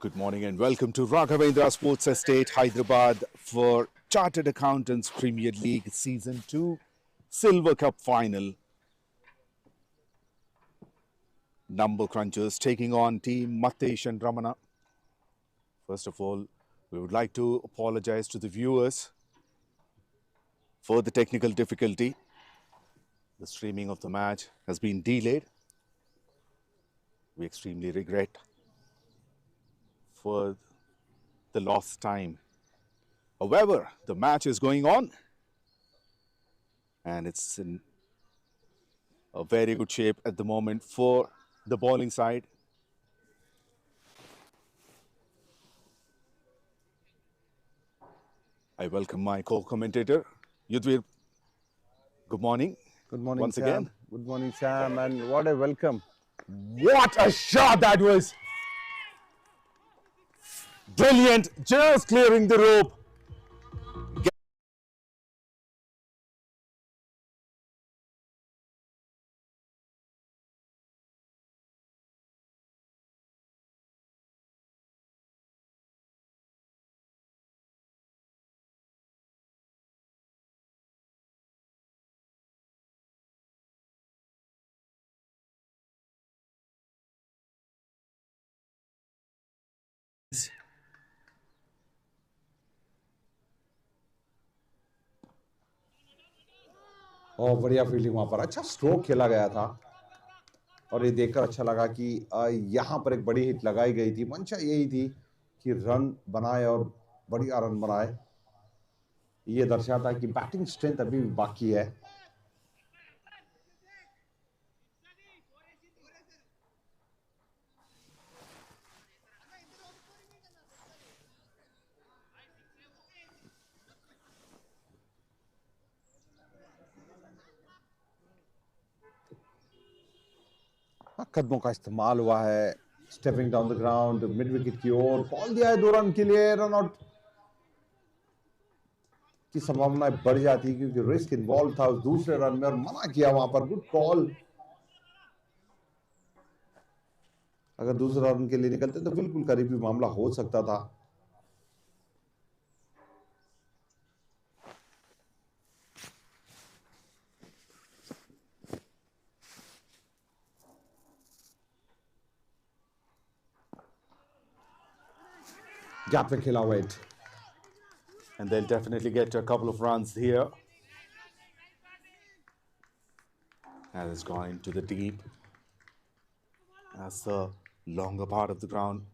Good morning and welcome to Raghavendra Sports Estate, Hyderabad for Chartered Accountants Premier League Season 2 Silver Cup Final. Number crunchers taking on team MATHESH and RAMANA. First of all, we would like to apologize to the viewers for the technical difficulty. The streaming of the match has been delayed. We extremely regret for the lost time. However, the match is going on and it's in a very good shape at the moment for the bowling side. I welcome my co-commentator, 𝗙𝗰𝗲. Good morning. Good morning, once Sam. again. Good morning, Sam, and what a welcome. What a shot that was! Brilliant, just clearing the rope. और बढ़िया fielding वहां पर, अच्छा stroke खेला गया था और ये देखकर अच्छा लगा कि यहाँ पर एक बड़ी हिट लगाई गई थी। मंशा यही थी कि रन बनाए और बढ़िया रन बनाए। ये दर्शाता है कि बैटिंग स्ट्रेंथ अभी भी बाकी है। कदमों का इस्तेमाल हुआ है, stepping down the ground, mid wicket की ओर कॉल दिया है 2 रन के लिए। रन आउट की संभावना बढ़ जाती क्योंकि रिस्क इन्वॉल्व था उस दूसरे रन में और मना किया वहां पर। Good call. अगर दूसरा रन के लिए निकलते तो बिल्कुल करीबी मामला हो सकता था। गैप में खेला हुआ hit, And they'll definitely get a couple of runs here. And it's gone into the deep. That's the longer part of the ground.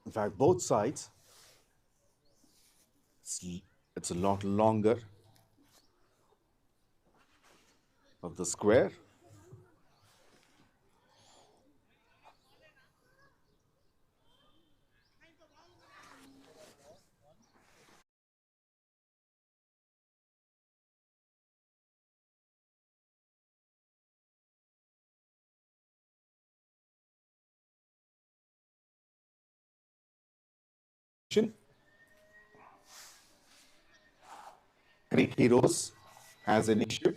In fact, both sides, it's a lot longer of the square. Greek Heroes has an issue.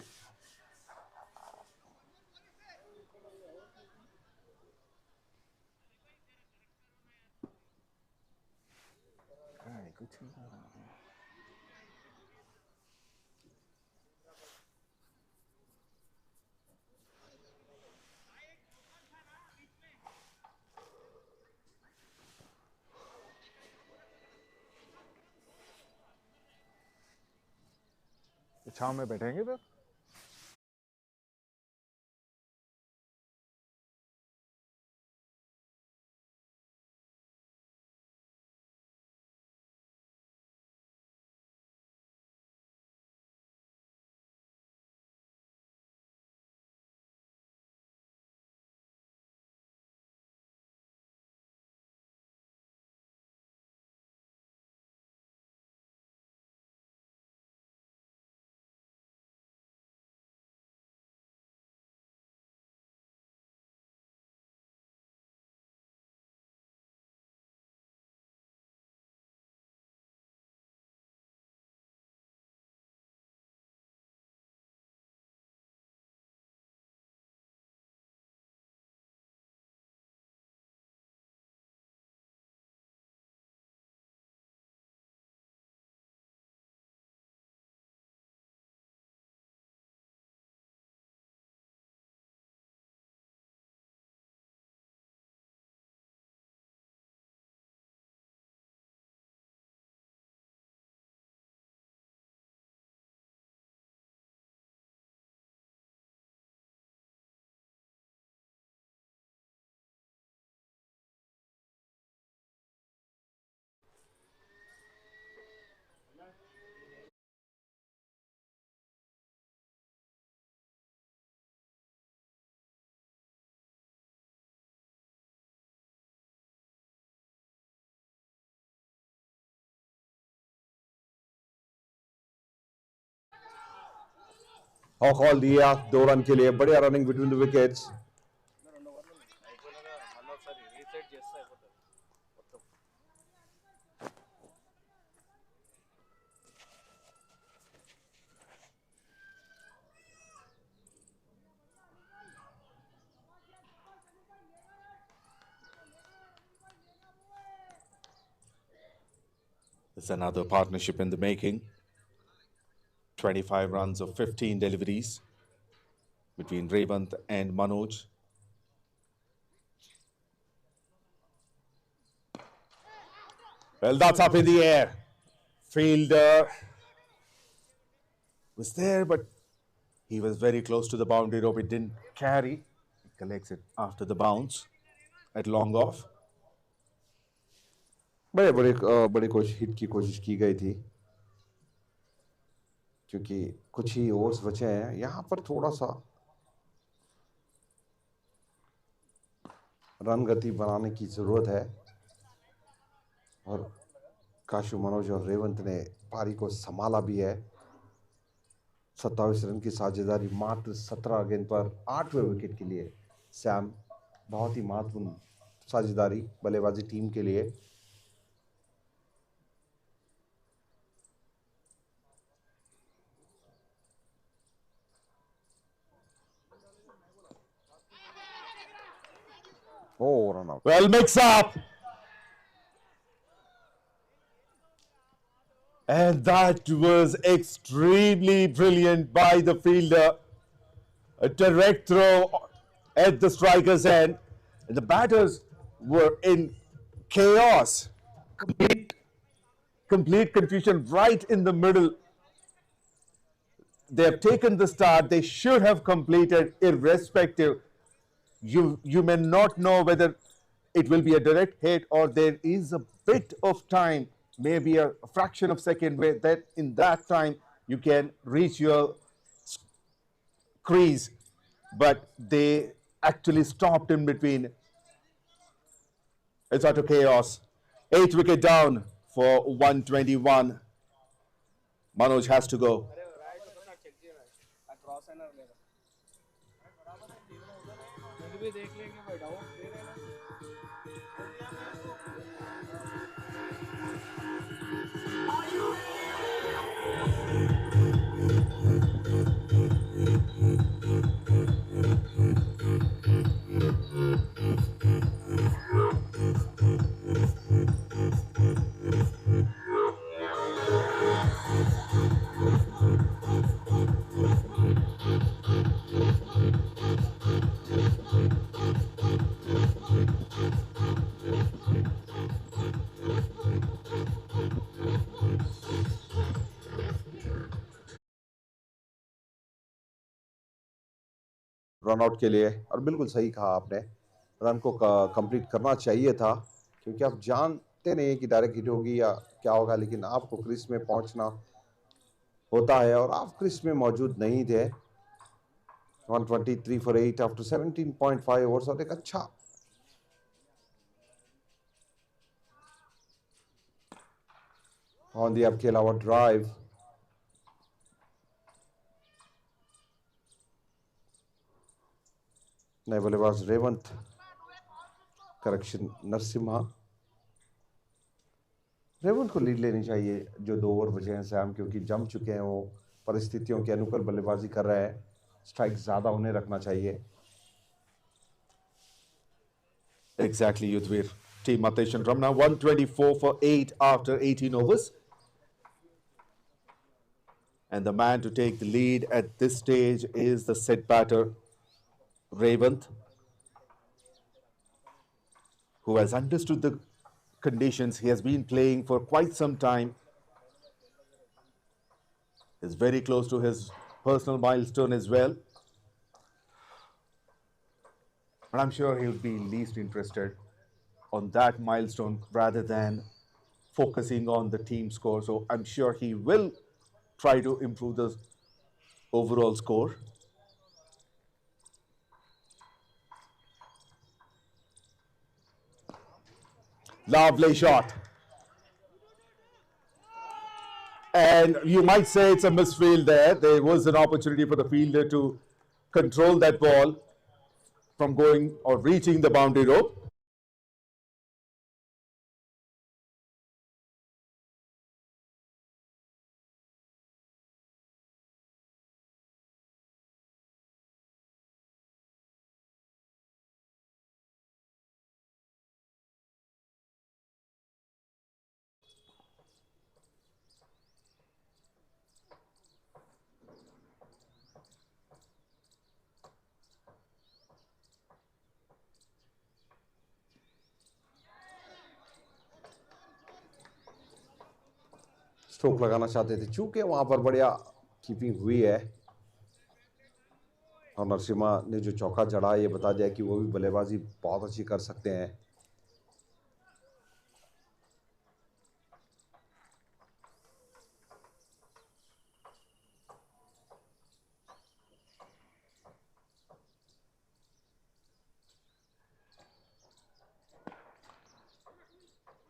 छांव में बैठेंगे फिर। Hall दिया 2 run के लिए, बढ़िया running between the wickets. It's another partnership in the making. 25 runs of 15 deliveries between Revanth and Manoj. Well, that's up in the air. Fielder was there, but he was very close to the boundary rope. It didn't carry. He collects it after the bounce at long off. बड़ी hit की कोशिश की गई थी, क्योंकि कुछ ही overs बचे हैं। यहाँ पर थोड़ा सा रन गति बनाने की जरूरत है, और काशु, मनोज और रेवंत ने पारी को संभाला भी है। 27 रन की साझेदारी मात्र 17 गेंद पर 8वें विकेट के लिए सैम, बहुत ही महत्वपूर्ण साझेदारी बल्लेबाजी टीम के लिए। Oh, run out. Well, mix up. And that was extremely brilliant by the fielder. A direct throw at the striker's end. And the batters were in chaos. Complete confusion right in the middle. They have taken the start. They should have completed irrespective. You may not know whether it will be a direct hit or there is a bit of time, maybe a fraction of a second, where that in that time you can reach your crease, but they actually stopped in between. It's utter chaos. 8th wicket down for 121. Manoj has to go. Run out के लिए, और बिल्कुल सही कहा आपने, run को complete करना चाहिए था, क्योंकि आप जानते नहीं कि डायरेक्ट हिट होगी या क्या होगा, लेकिन आपको क्रीज में पहुंचना होता है और आप क्रीज में मौजूद नहीं थे। 123 for 8 after 17.5 ओवर्स, और एक अच्छा ऑन दी अकेला ड्राइव। नए बल्लेबाज रेवंत, करेक्शन नरसिम्हा। रेवंत को लीड लेनी चाहिए जो 2 ओवर बचे हैं सैम, क्योंकि जम चुके हैं वो, परिस्थितियों के अनुकूल बल्लेबाजी कर रहे हैं, स्ट्राइक ज्यादा उन्हें रखना चाहिए। Exactly, Yudhvir. Team MATHESH and RAMANA 124 for 8 after 18 overs. And the man to take the lead at this stage is the set batter, Revanth, who has understood the conditions. He has been playing for quite some time. Is very close to his personal milestone as well. But I'm sure he'll be least interested on that milestone rather than focusing on the team score. So I'm sure he will try to improve the overall score. Lovely shot. And you might say it's a misfield there. There was an opportunity for the fielder to control that ball from going or reaching the boundary rope. Stroke लगाना चाहते थे, चूंकि वहां पर बढ़िया keeping हुई है और नरसिम्हा ने जो चौका जड़ा ये बता दिया कि वो भी बल्लेबाजी बहुत अच्छी कर सकते हैं।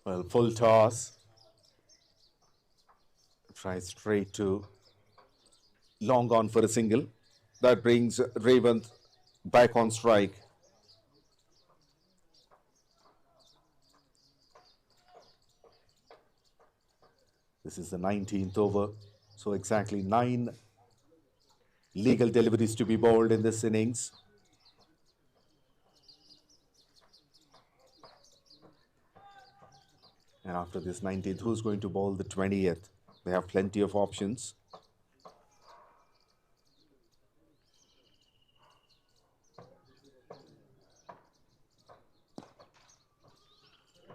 Well, full toss. Try straight to long on for a single. That brings Ravant back on strike. This is the 19th over, so exactly 9 legal deliveries to be bowled in this innings. And after this 19th, who's going to bowl the 20th? They have plenty of options.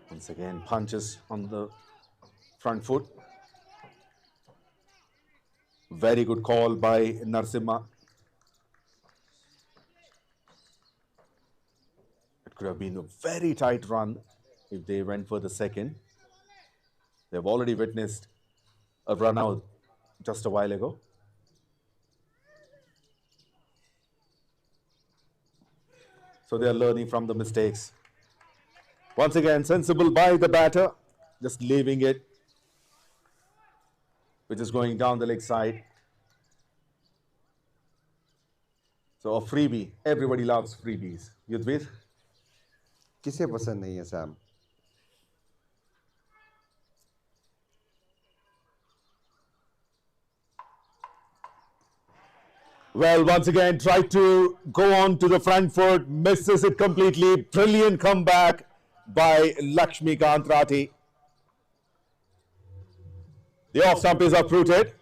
Once again, punches on the front foot. Very good call by Narasimha. It could have been a very tight run if they went for the second. They've already witnessed a run out just a while ago. So they are learning from the mistakes. Once again, sensible by the batter, just leaving it, which is going down the leg side. So a freebie. Everybody loves freebies. Yudhvir? किसे पसंद नहीं है Sam? Well, once again, tried to go on to the front foot, misses it completely. Brilliant comeback by Laxmikant Rathi. The off stump is uprooted.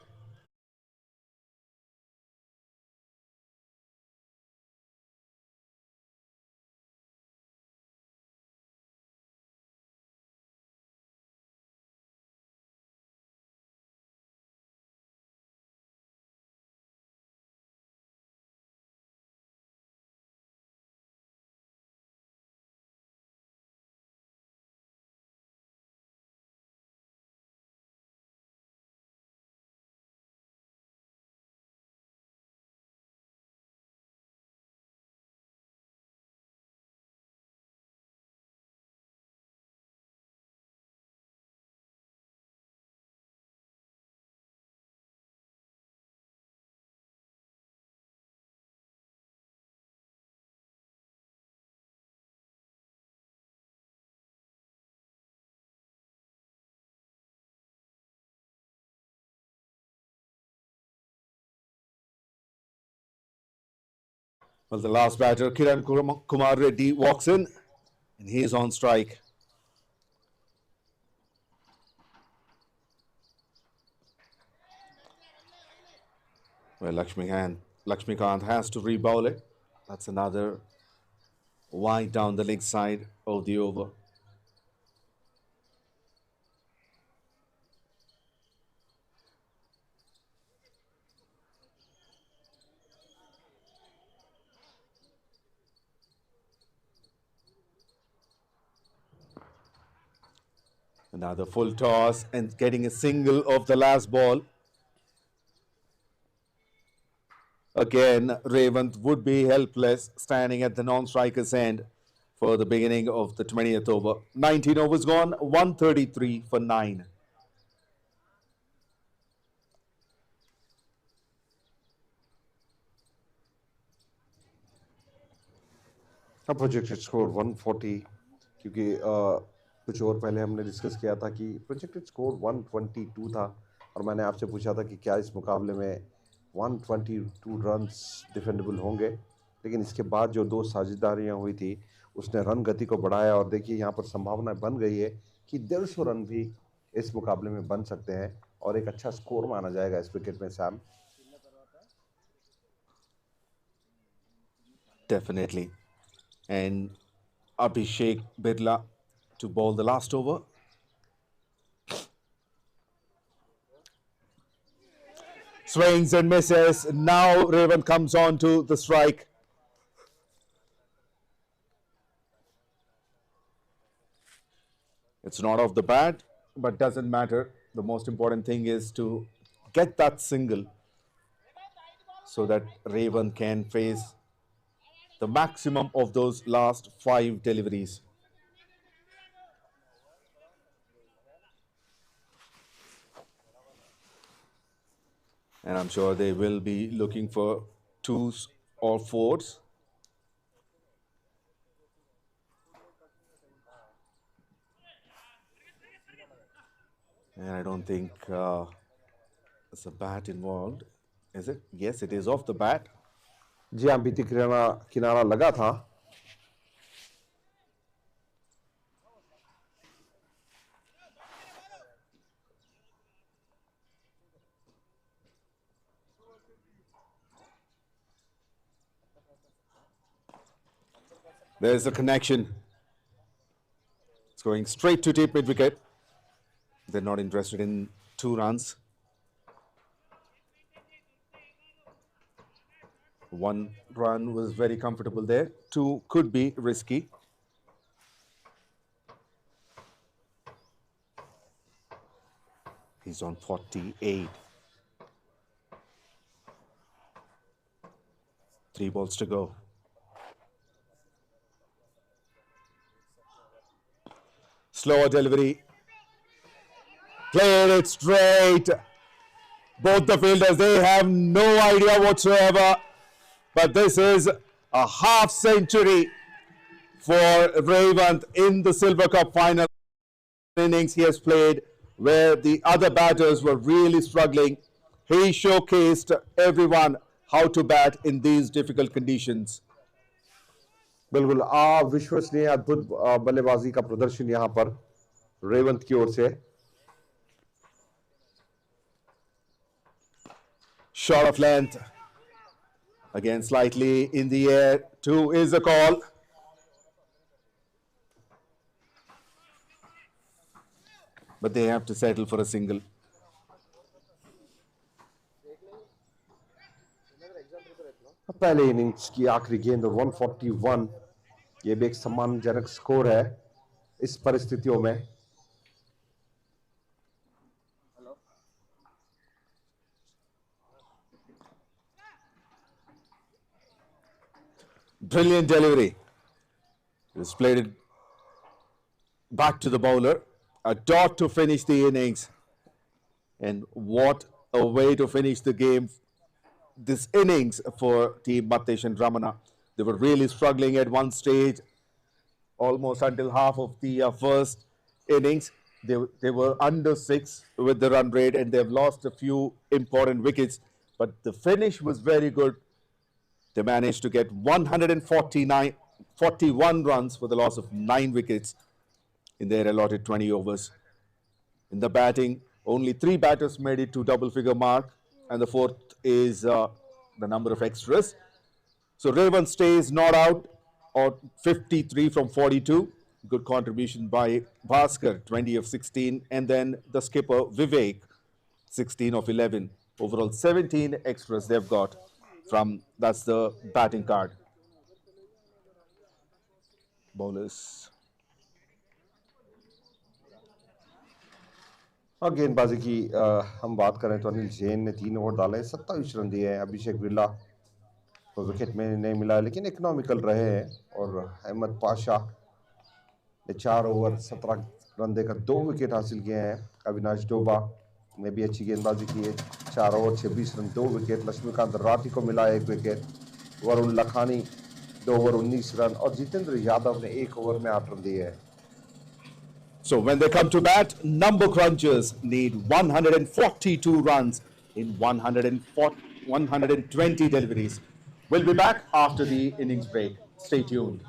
Well, the last batter, Kiran Kumar Reddy, walks in and he is on strike. Well, Laxmikant has to re-bowl it. That's another wide down the leg side of the over. Another full toss and getting a single of the last ball. Again, Ravant would be helpless standing at the non-striker's end for the beginning of the 20th over. 19 overs gone, 133 for 9. अब projected score 140, क्योंकि कुछ और पहले हमने discuss किया था कि projected score 122 था और मैंने आपसे पूछा था कि क्या इस मुकाबले में 122 रन्स डिफेंडेबल होंगे, लेकिन इसके बाद जो दो साझेदारियां हुई थी उसने रन गति को बढ़ाया और देखिए यहाँ पर संभावना बन गई है कि 150 रन भी इस मुकाबले में बन सकते हैं और एक अच्छा स्कोर माना जाएगा इस विकेट में Sam. Definitely. And 𝗵𝗃𝗵𝗆 to bowl the last over. Swings and misses. Now Raven comes on to the strike. It's not off the bat, but doesn't matter. The most important thing is to get that single so that Raven can face the maximum of those last 5 deliveries. And I'm sure they will be looking for 2s or 4s. And I don't think there's a bat involved. Is it? Yes, it is off the bat. जी हाँ, बीती किनारा लगा था। There's a connection. It's going straight to deep mid wicket. They're not interested in 2 runs. 1 run was very comfortable there. 2 could be risky. He's on 48. 3 balls to go. Slower delivery. Played it straight. Both the fielders, they have no idea whatsoever. But this is a half century for Raven in the Silver Cup final innings he has played, where the other batters were really struggling. He showcased everyone how to bat in these difficult conditions. बिल्कुल अविश्वसनीय अद्भुत बल्लेबाजी का प्रदर्शन यहाँ पर रेवंत की ओर से। Short of length. Again, slightly in the air. 2 is the call. But they have to settle for a single. पहले इनिंग्स की आखिरी गेंद 141, ये भी एक सम्मानजनक स्कोर है इस परिस्थितियों में। Brilliant delivery. Just played it back to the bowler. A dot to finish the innings. And what a way to finish the game. This innings for team MATHESH and RAMANA. They were really struggling at one stage, almost until half of the first innings. They were under 6 with the run rate, and they've lost a few important wickets. But the finish was very good. They managed to get 141 runs for the loss of 9 wickets in their allotted 20 overs. In the batting, only 3 batters made it to double-figure mark, and the 4th is the number of extras. So Raven stays not out, or 53 from 42. Good contribution by Bhaskar, 20 of 16, and then the skipper Vivek, 16 of 11. Overall 17 extras they've got from, that's the batting card. Bowlers. और गेंदबाजी की हम बात करें तो अनिल जैन ने 3 over डाले, 27 run दिए हैं। 𝗵𝗃𝗵𝗆 को विकेट में नहीं मिला, लेकिन इकोनॉमिकल रहे हैं। और अहमद पाशा ने 4 ओवर 17 रन देकर 2 विकेट हासिल किए हैं। अविनाश डोबा ने भी अच्छी गेंदबाजी की है, 4 over 26 run 2 wicket. Laxmikant Rathi को मिला 1 wicket. Varun Lakhani 2 over 19 run और जितेंद्र यादव ने 1 ओवर में 8 रन दिए हैं। So when they come to bat, number crunchers need 142 runs in 120 deliveries. We'll be back after the innings break. Stay tuned.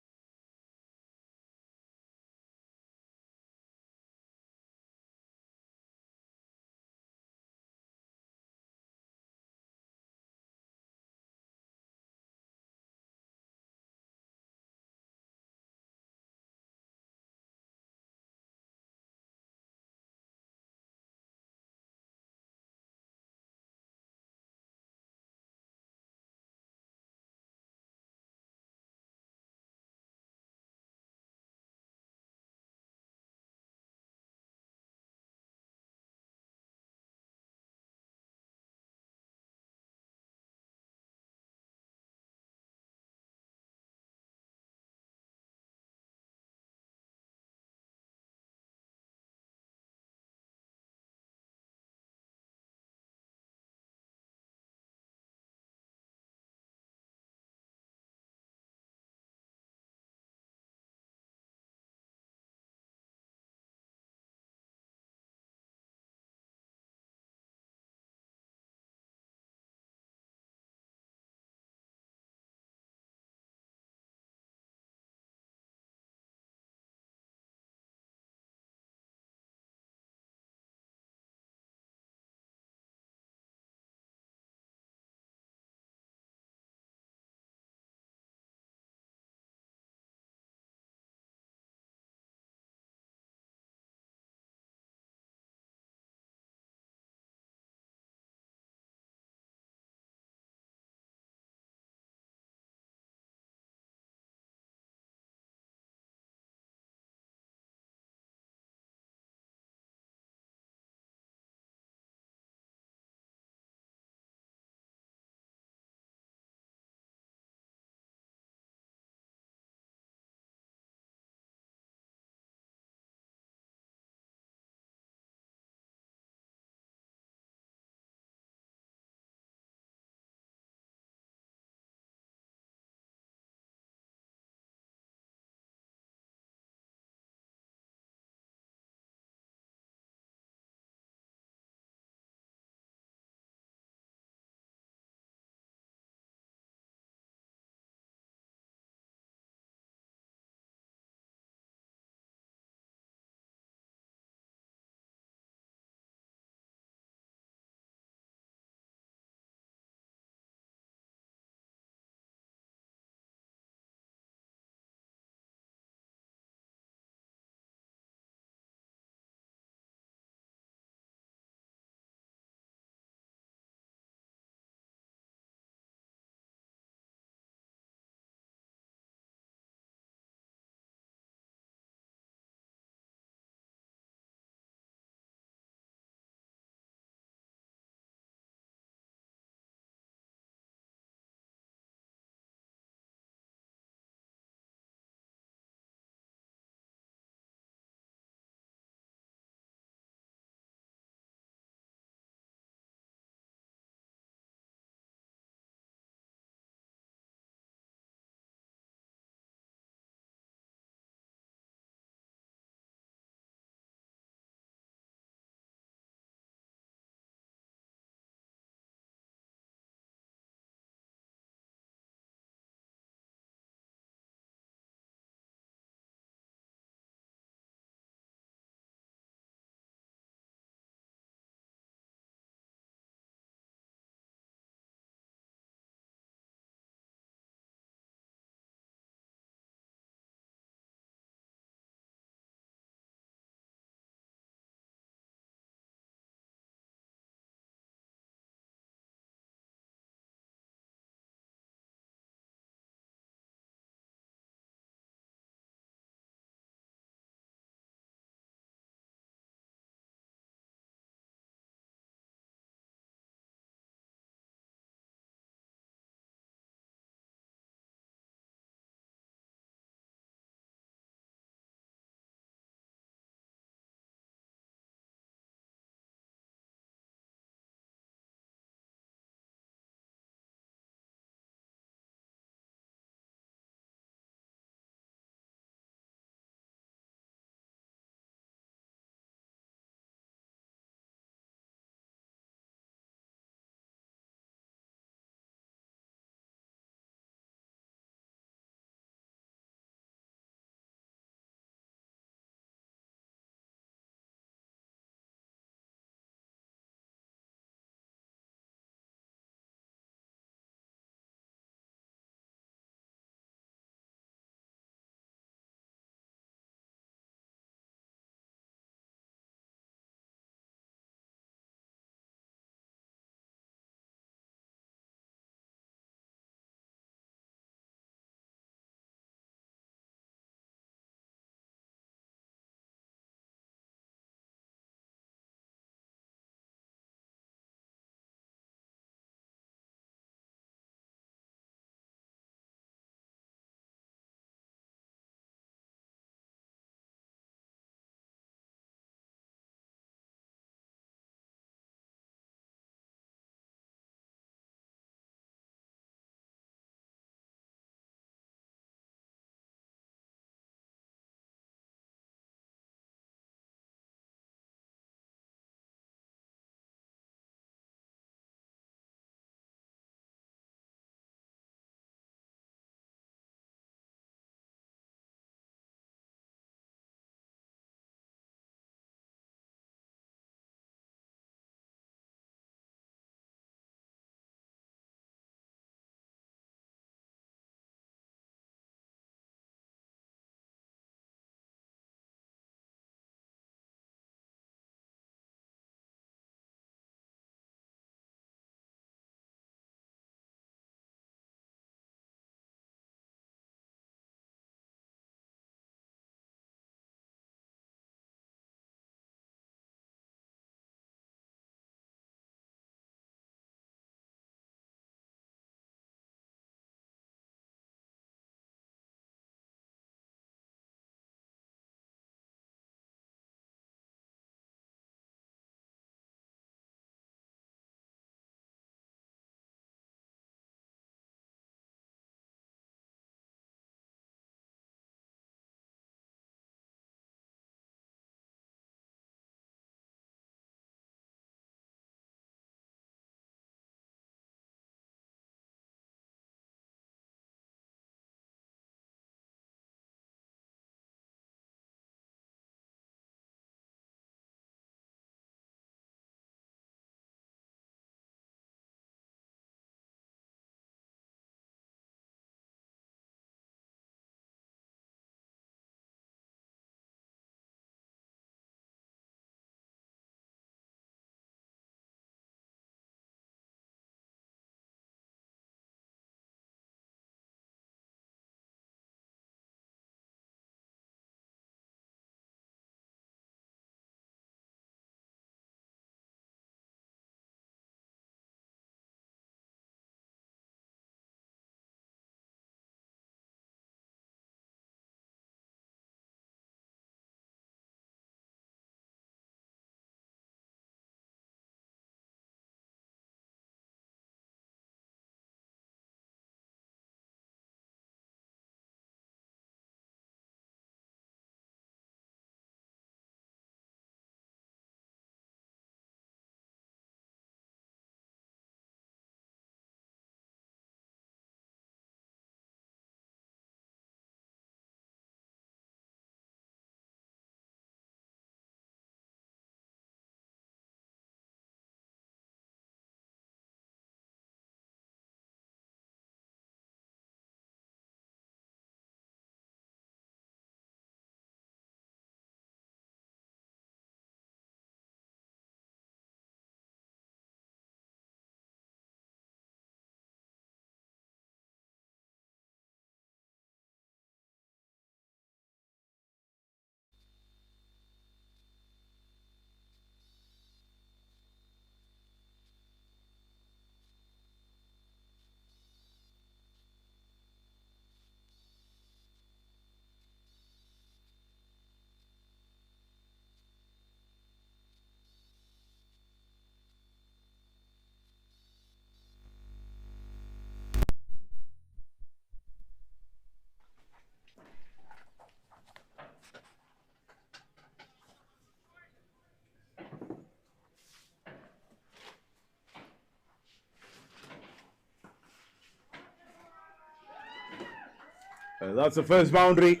That's the first boundary.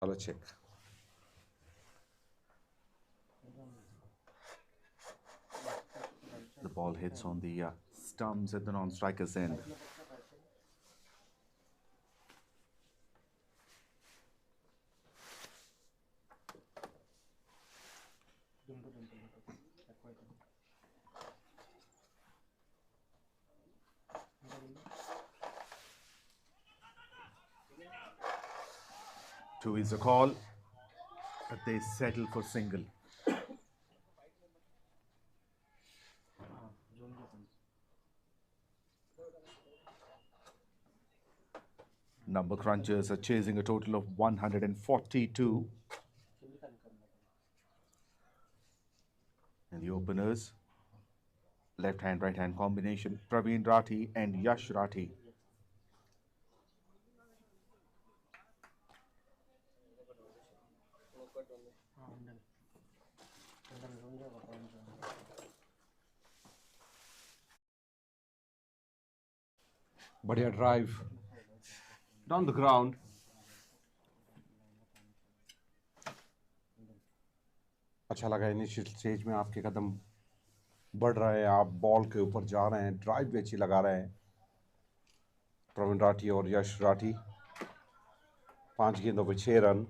चलो check. The ball hits on the stumps at the non-striker's end. Two is a call, but they settle for single. Number crunchers are chasing a total of 142. And the openers, left hand, right hand combination, Praveen Rathi and Yash Rathi. बढ़िया drive down the ground. अच्छा लगा initial stage में आपके कदम बढ़ रहे हैं, आप ball के ऊपर जा रहे हैं, ड्राइव भी अच्छी लगा रहे हैं प्रवीण राठी और यश राठी। 5 गेंदों पे 6 run.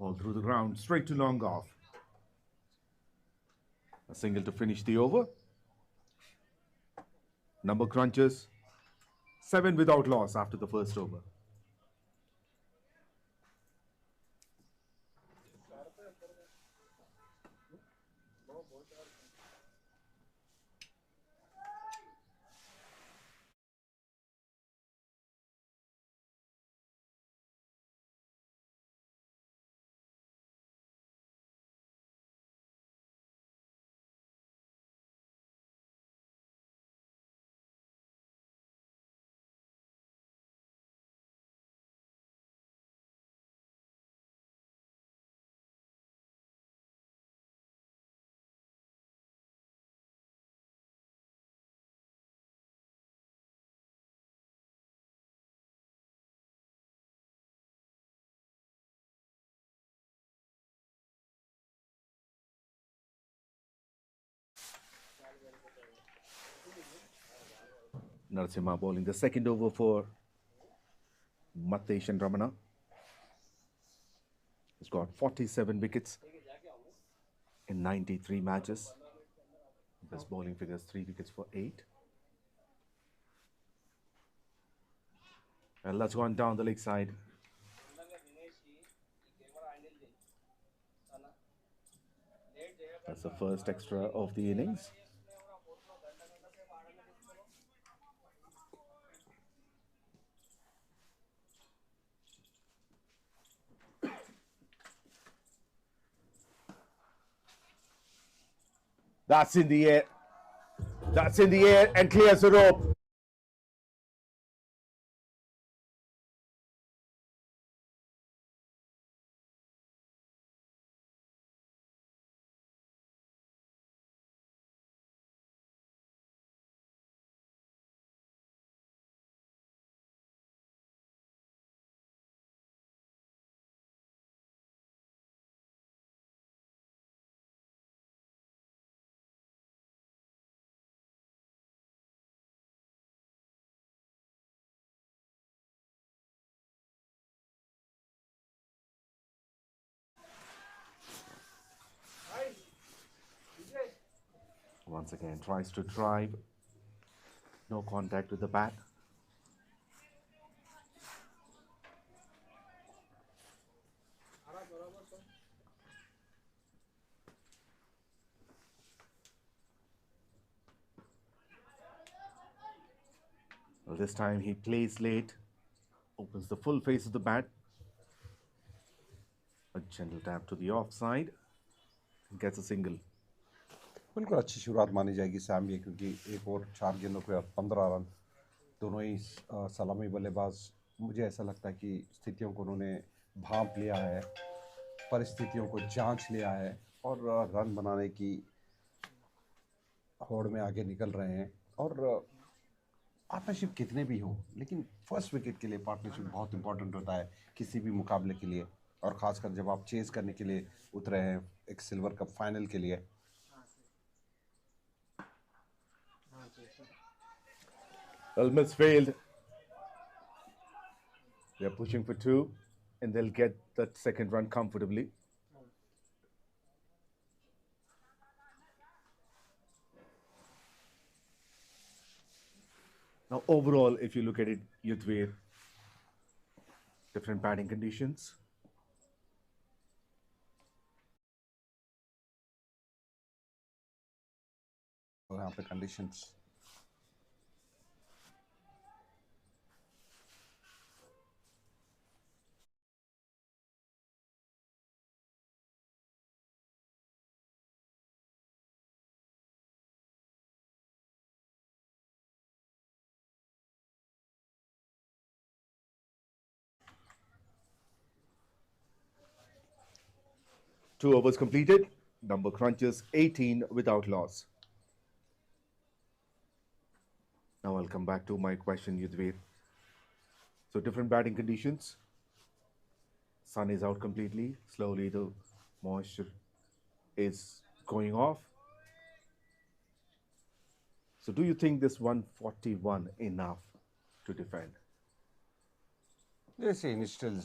Ball through the ground, straight to long off. A single to finish the over. Number crunchers, 7 without loss after the first over. Narasimha bowling the second over for MATHESH and RAMANA. He's got 47 wickets in 93 matches. His bowling figures 3 wickets for 8. And let's go on down the leg side. That's the first extra of the innings. That's in the air. That's in the air and clears the rope. Once again, tries to drive. No contact with the bat. Well, this time he plays late, opens the full face of the bat. A gentle tap to the offside, gets a single. बिल्कुल अच्छी शुरुआत मानी जाएगी Sam ये, क्योंकि एक और 4 गेंदों पे 15 रन। दोनों ही सलामी बल्लेबाज, मुझे ऐसा लगता है कि स्थितियों को उन्होंने भांप लिया है, परिस्थितियों को जांच लिया है और रन बनाने की होड़ में आगे निकल रहे हैं। और पार्टनरशिप कितने भी हो, लेकिन फर्स्ट विकेट के लिए पार्टनरशिप बहुत इंपॉर्टेंट होता है किसी भी मुकाबले के लिए, और ख़ासकर जब आप चेस करने के लिए उतरे हैं एक सिल्वर कप फाइनल के लिए। Well, miss failed. They're pushing for 2, and they'll get that second run comfortably. Now, overall, if you look at it, 𝗬𝗏, different batting conditions. और यहाँ पे conditions Two overs completed. Number crunches 18 without loss. Now I'll come back to my question, 𝗬𝗏. So different batting conditions. Sun is out completely. Slowly the moisture is going off. So do you think this 141 enough to defend? जैसे initial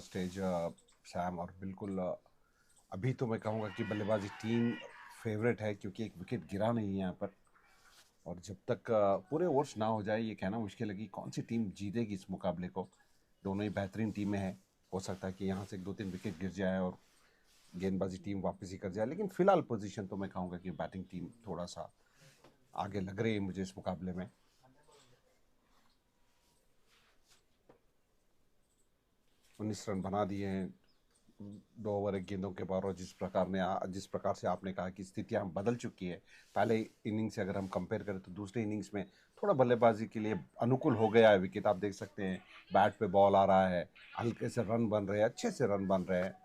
stage Sam, और बिल्कुल अभी तो मैं कहूँगा कि बल्लेबाजी team favourite है, क्योंकि एक विकेट गिरा नहीं है यहाँ पर। और जब तक पूरे ओवर्स ना हो जाए ये कहना मुश्किल है कि कौन सी टीम जीतेगी इस मुकाबले को। दोनों ही बेहतरीन टीमें हैं, हो सकता है कि यहाँ से 2-3 विकेट गिर जाए और गेंदबाजी टीम वापसी कर जाए, लेकिन फिलहाल पोजीशन तो मैं कहूँगा कि बैटिंग टीम थोड़ा सा आगे लग रही है मुझे इस मुकाबले में। 19 रन बना दिए हैं 2 ओवर 1 गेंदों के बाद, और जिस प्रकार से आपने कहा कि स्थितियां बदल चुकी है, पहले इनिंग्स से अगर हम कंपेयर करें तो दूसरे इनिंग्स में थोड़ा बल्लेबाजी के लिए अनुकूल हो गया है विकेट। आप देख सकते हैं बैट पे बॉल आ रहा है, हल्के से रन बन रहे हैं, अच्छे से रन बन रहे हैं।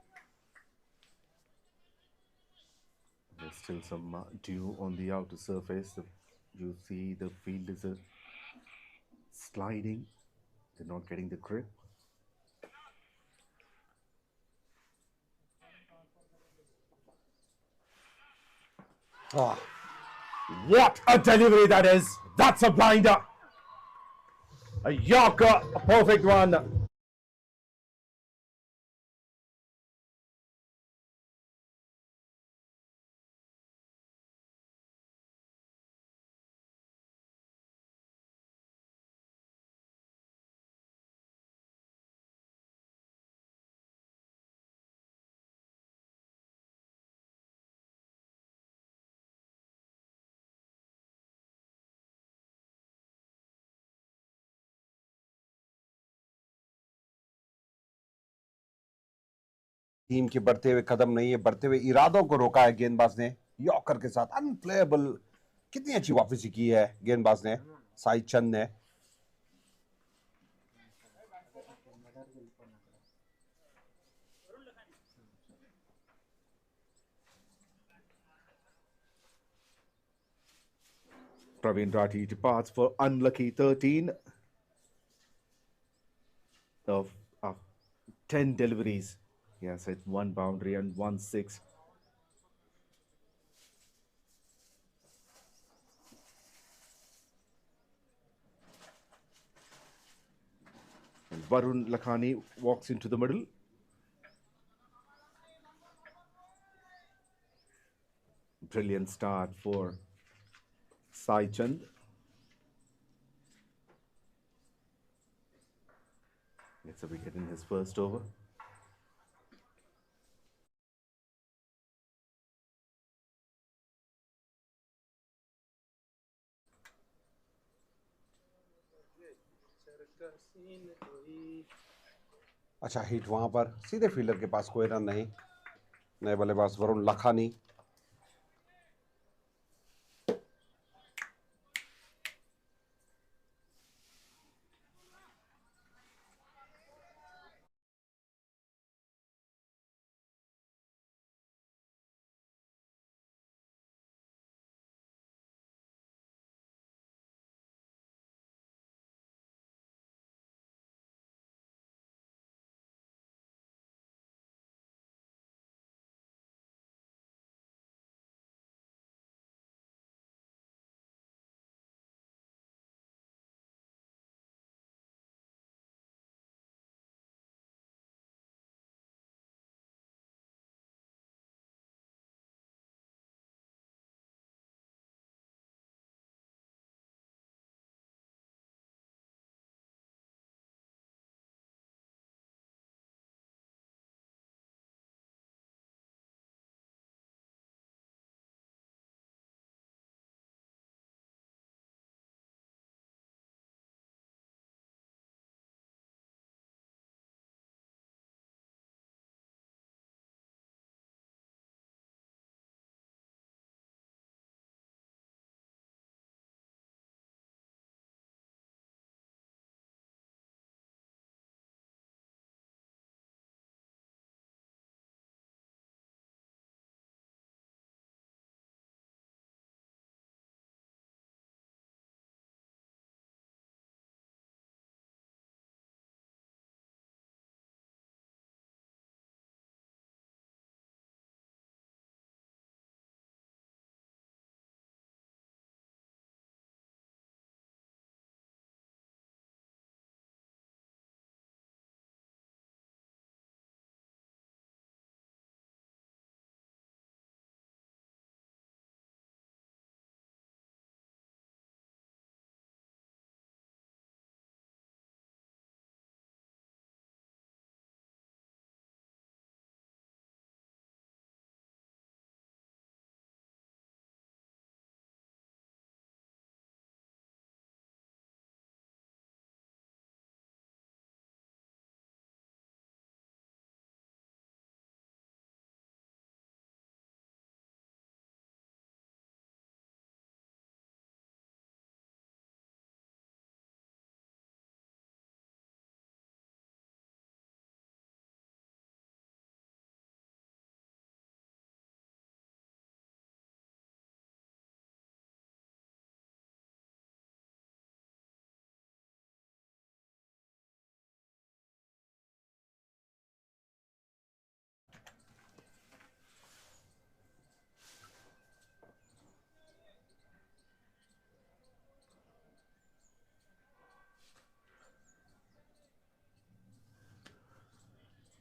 There's still some dew on the outer surface. You see the field is sliding. They're not getting the grip. What a delivery that is! That's a blinder! A Yorker, a perfect one. Team के बढ़ते हुए कदम नहीं है, बढ़ते हुए इरादों को रोका है गेंदबाज ने यॉर्कर के साथ। अनप्लेएबल, कितनी अच्छी वापसी की है गेंदबाज ने, साई चंद ने। Praveen Rathi departs for unlucky 13 of 10 deliveries. He has hit 1 boundary and 1 6. And Varun Lakhani walks into the middle. Brilliant start for Sai Chand. Gets a wicket in his first over. अच्छा hit वहां पर सीधे fielder के पास, कोई run नहीं। नए बल्लेबाज Varun Lakhani.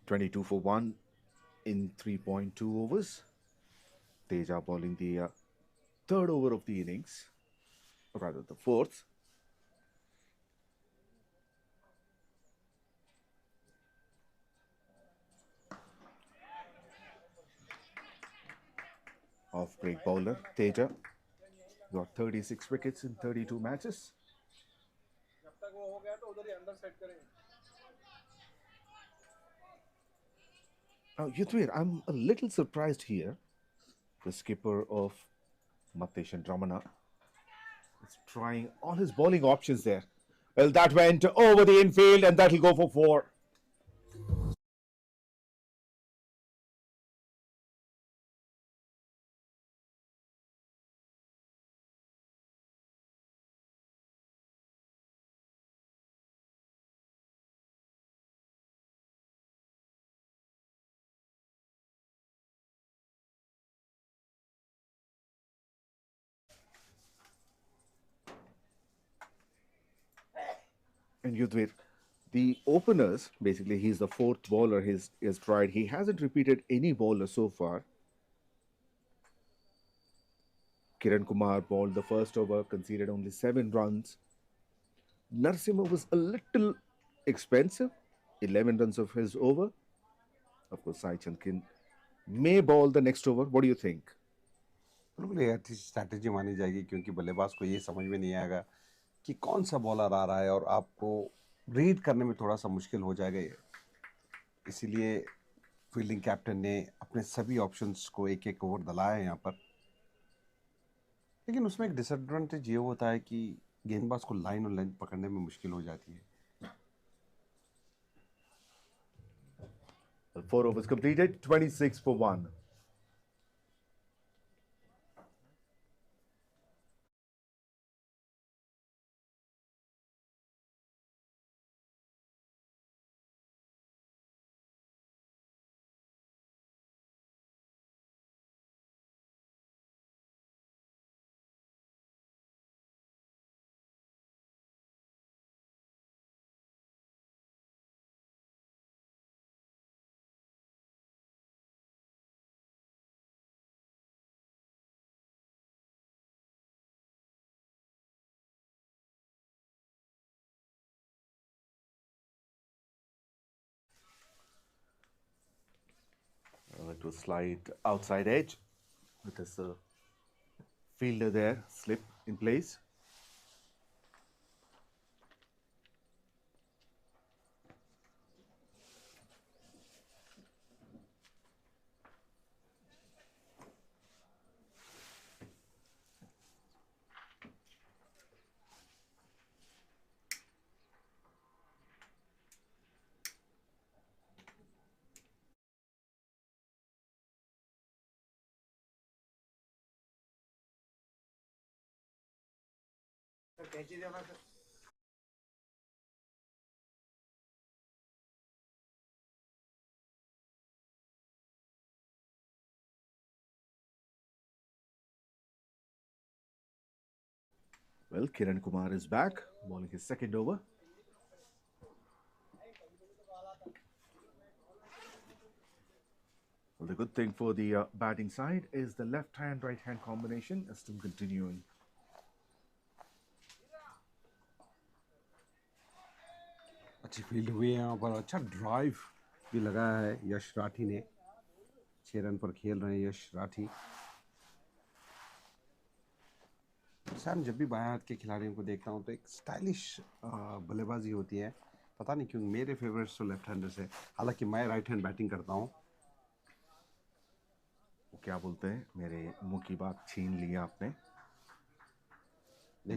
(22 for 1 in 3.2 overs. Teja bowling the third over of the innings, or rather the fourth. Off-break bowler Teja got 36 wickets in 32 matches. Now, Yudhvir, I'm a little surprised here. The skipper of MATHESH and RAMANA is trying all his bowling options there. Well, that went over the infield and that'll go for 4. And Yudhvir, the openers, basically he's the fourth bowler he's tried. He hasn't repeated any bowler so far. Kiran Kumar bowled the first over, conceded only 7 runs. Narasimha was a little expensive, 11 runs of his over. Of course, Sai Chandkin may bowl the next over. What do you think? बिल्कुल ये अच्छी strategy मानी जाएगी, क्योंकि बल्लेबाज को ये समझ में नहीं आएगा कि कौन सा बॉलर आ रहा है और आपको रीड करने में थोड़ा सा मुश्किल हो जाएगा ये। इसीलिए फील्डिंग कैप्टन ने अपने सभी ऑप्शंस को एक एक ओवर दलाया है यहाँ पर। लेकिन उसमें एक डिसएडवांटेज ये होता है कि गेंदबाज को लाइन और लेंथ पकड़ने में मुश्किल हो जाती है। 4 overs completed, 26 for 1. It was slight outside edge with his fielder there, slip in place. Well, Kiran Kumar is back, bowling his second over. Well, the good thing for the batting side is the left-hand, right-hand combination is still continuing. अच्छी field हुई है यहाँ पर, अच्छा drive भी लगाया है यश राठी ने। 6 रन पर खेल रहे हैं यश राठी। सैम, जब भी बाएं हाथ के खिलाड़ियों को देखता हूँ तो एक स्टाइलिश बल्लेबाजी होती है। पता नहीं क्यों मेरे फेवरेट्स तो लेफ्ट हैंडर्स है, हालांकि मैं राइट हैंड बैटिंग करता हूँ। वो क्या बोलते हैं, मेरे मुंह की बात छीन ली आपने।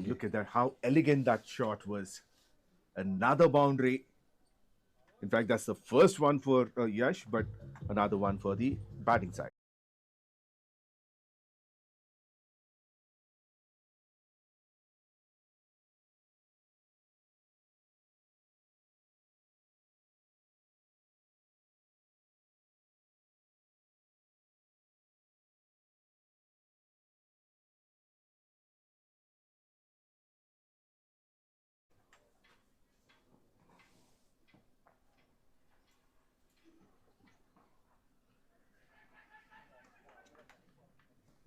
Look at that, how elegant that shot was. Another boundary. In fact, that's the first one for Yash, but another one for the batting side.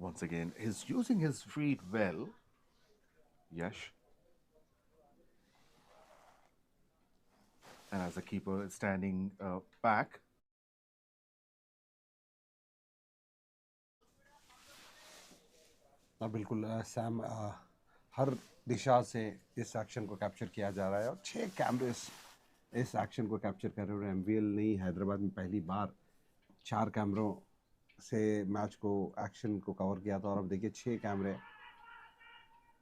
Once again, he's using his feet well, Yash. And as the keeper is standing back. बिल्कुल Sam, हर दिशा से इस action को capture किया जा रहा है और 6 cameras इस एक्शन को कैप्चर कर रहे हैं। एमवीएल नहीं, हैदराबाद में पहली बार 4 कैमरों से मैच को, एक्शन को कवर किया था, और अब देखिए 6 कैमरे।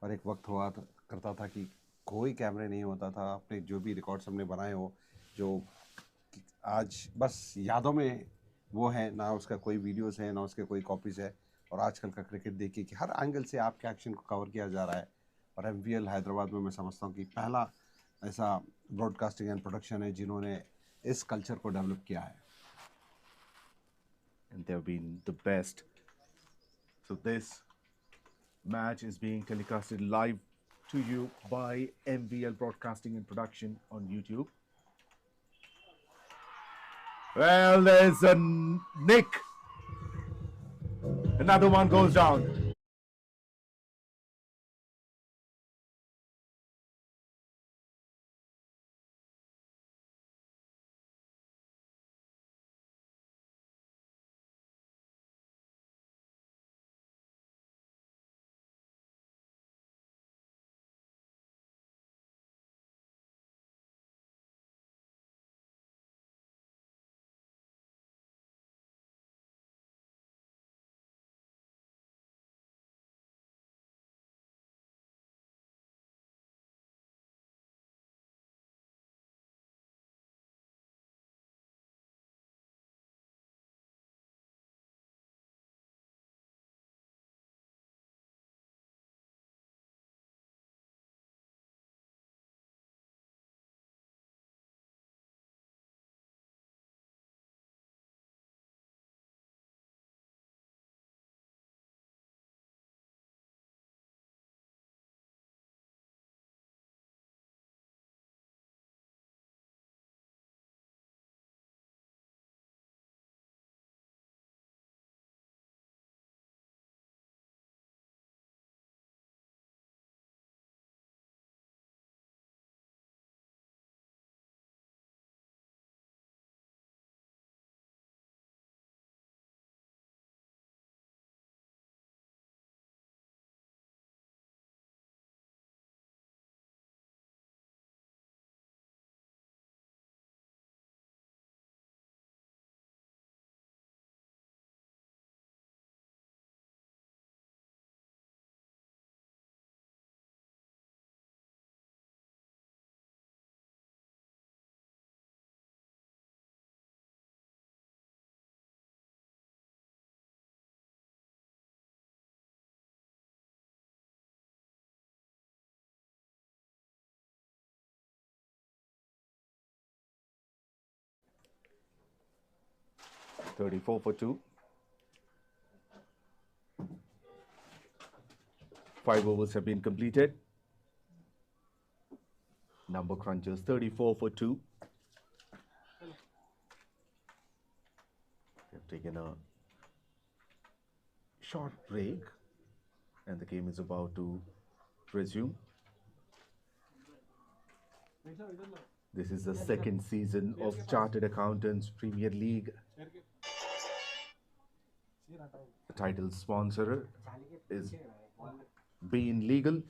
और एक वक्त हुआ करता था कि कोई कैमरे नहीं होता था। अपने जो भी रिकॉर्ड्स हमने बनाए हो, जो आज बस यादों में वो है, ना उसका कोई वीडियोस है, ना उसके कोई कॉपीज़ है। और आजकल का क्रिकेट देखिए कि हर एंगल से आपके एक्शन को कवर किया जा रहा है। और एमवीएल हैदराबाद में मैं समझता हूँ कि पहला ऐसा ब्रॉडकास्टिंग एंड प्रोडक्शन है जिन्होंने इस कल्चर को डेवलप किया है। And they've been the best. So this match is being telecasted live to you by MVL Broadcasting and Production on YouTube. Well, there's a nick. Another one goes down. 34 for 2. 5 overs have been completed. Number crunchers 34 for 2. They've taken a short break and the game is about to resume. This is the second season of Chartered Accountants Premier League. The title sponsor is Being Legal,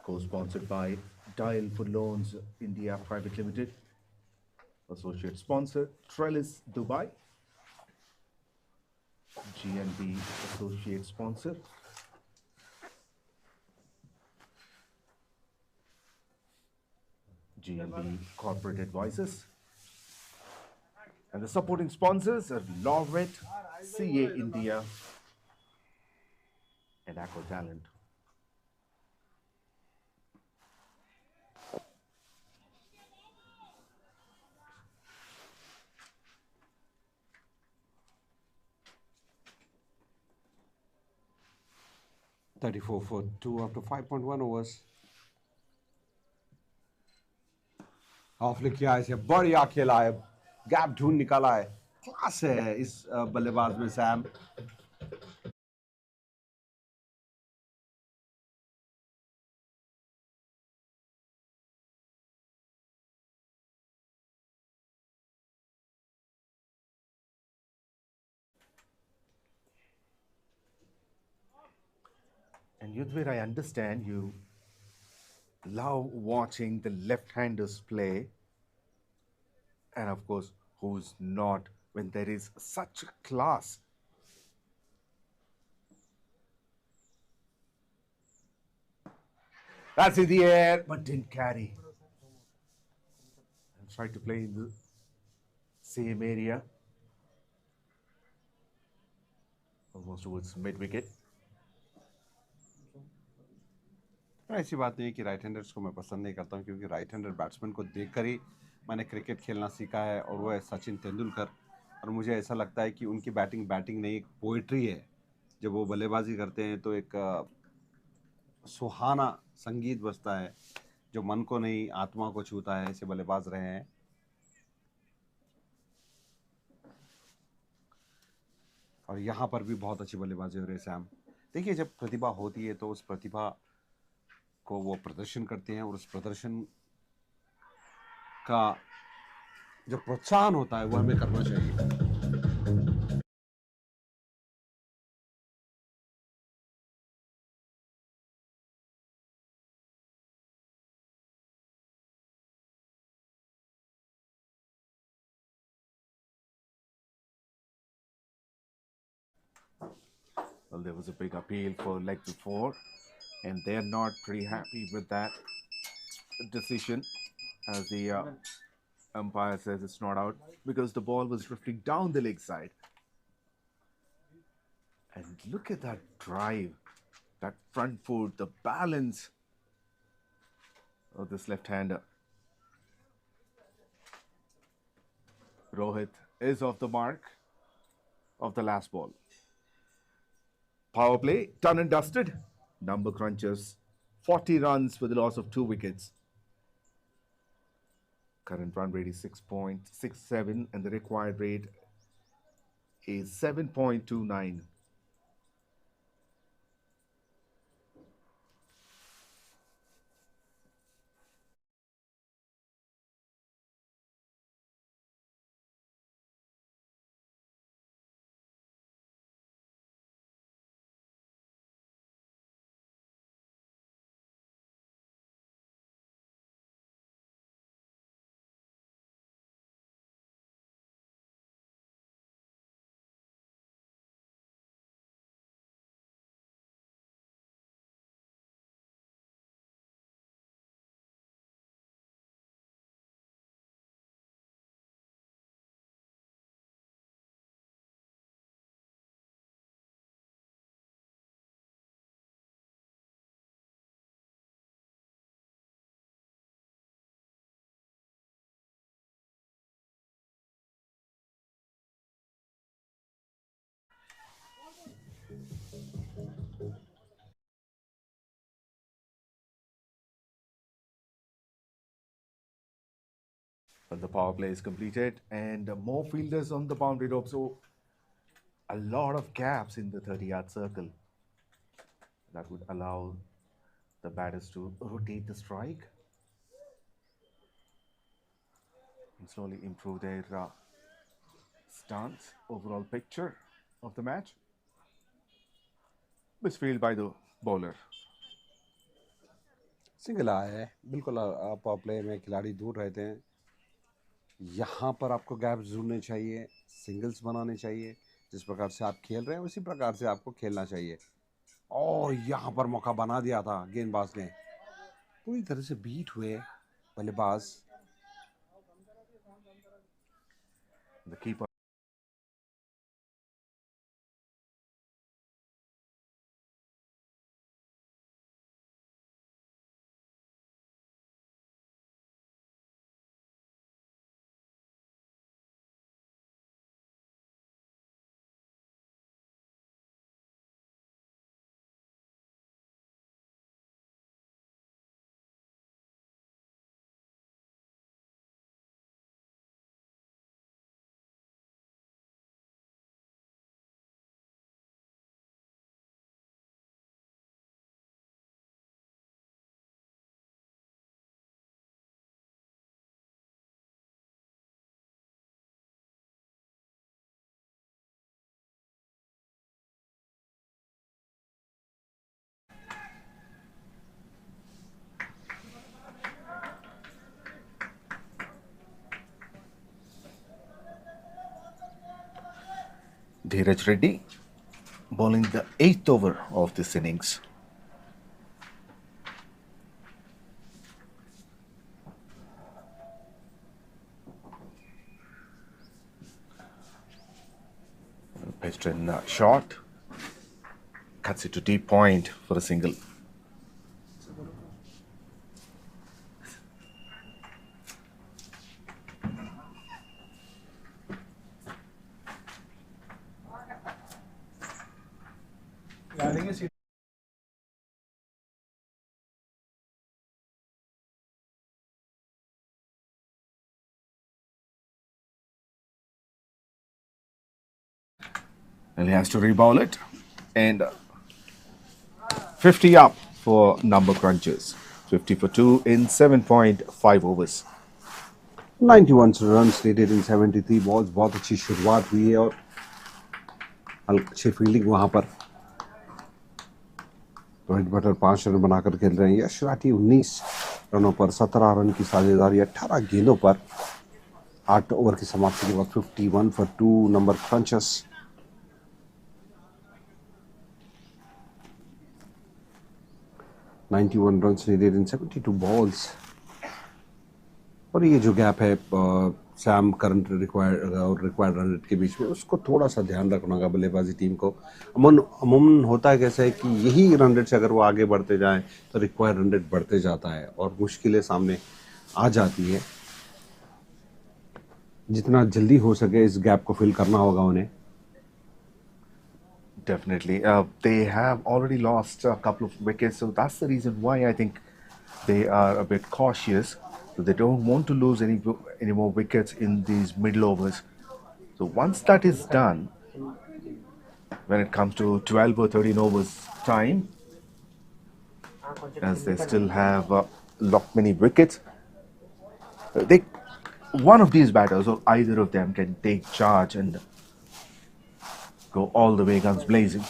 co-sponsored by Dial for Loans India Private Limited. Associate sponsor Trellis Dubai. GNB associate sponsor. GNB Corporate Advisors. And the supporting sponsors are 𝗨𝗏𝗃 India and Aqua Talent. $34 for 2 after 5.1 overs. Of ने किया इसे बढ़िया खेला है, gap ढूंढ निकाला है, class है इस बल्लेबाज में Sam. And Yudhvir, I understand you love watching the left-handers play. And of course, who's not when there is such class? That's in the air, but didn't carry. And tried to play in the same area. Almost towards mid-wicket. ऐसी बात नहीं कि right handers को मैं पसंद नहीं करता हूँ, क्योंकि राइट हैंडर बैट्समैन को देखकर ही मैंने क्रिकेट खेलना सीखा है, और वो है सचिन तेंदुलकर. और मुझे ऐसा लगता है कि उनकी बैटिंग नहीं, एक पोइट्री है. जब वो बल्लेबाजी करते हैं तो एक सुहाना संगीत बजता है जो मन को नहीं आत्मा को छूता है. ऐसे बल्लेबाज रहे हैं. और यहाँ पर भी बहुत अच्छी बल्लेबाजी हो रही है सैम. देखिए, जब प्रतिभा होती है तो उस प्रतिभा को वो प्रदर्शन करते हैं, और उस प्रदर्शन का जो प्रोत्साहन होता है वो हमें करना चाहिए. Well, there was a big appeal for leg before, and they're not pretty happy with that decision, as the umpire says it's not out because the ball was drifting down the leg side. And look at that drive, that front foot, the balance of this left-hander. Rohit is off the mark of the last ball. Power play, done and dusted. Number crunchers, 40 runs for the loss of 2 wickets. Current run rate is 6.67 and the required rate is 7.29. But the power play is completed and more fielders on the boundary rope. So a lot of gaps in the 30-yard circle. That would allow the batters to rotate the strike and slowly improve their stance, overall picture of the match. Misfield by the bowler. Single आया है, बिल्कुल power play में खिलाड़ी दूर रहते हैं। यहाँ पर आपको गैप्स ढूंढने चाहिए, सिंगल्स बनाने चाहिए। जिस प्रकार से आप खेल रहे हैं उसी प्रकार से आपको खेलना चाहिए। और यहाँ पर मौका बना दिया था गेंदबाज ने, पूरी तरह से बीट हुए बल्लेबाज। The keeper. Dheeraj Reddy bowling the 8th over of this innings. Pitched in short, cuts it to deep point for a single. And he has to rebowl it. And 50 up for number crunchers. 50 for 2 in 7.5 overs. 91 runs needed in 73 balls। बहुत अच्छी शुरुआत हुई है और अच्छी fielding वहां पर। Rohit Bhattar 5 run बनाकर खेल रहे हैं। यश राठी 19 रनों पर 17 रन की साझेदारी 18 गेंदों पर। 8 ओवर की समाप्ति के बाद 51 for 2 number क्रंचर्स। $91 runs needed in 72 balls। और ये जो गैप है सैम करंट रिक्वायर्ड और रिक्वायर्ड रन रेट के बीच में, उसको थोड़ा सा ध्यान रखना होगा बल्लेबाजी टीम को। अमूमन होता है कैसे है कि यही रन रेट से अगर वो आगे बढ़ते जाएं तो रिक्वायर्ड रन रेट बढ़ते जाता है और मुश्किलें सामने आ जाती है। जितना जल्दी हो सके इस गैप को फिल करना होगा उन्हें। Definitely. They have already lost a couple of wickets, so that's the reason why I think they are a bit cautious. So they don't want to lose any more wickets in these middle overs. So once that is done, when it comes to 12 or 13 overs time, as they still have lot many wickets, one of these batters or either of them can take charge and go all the way guns blazing.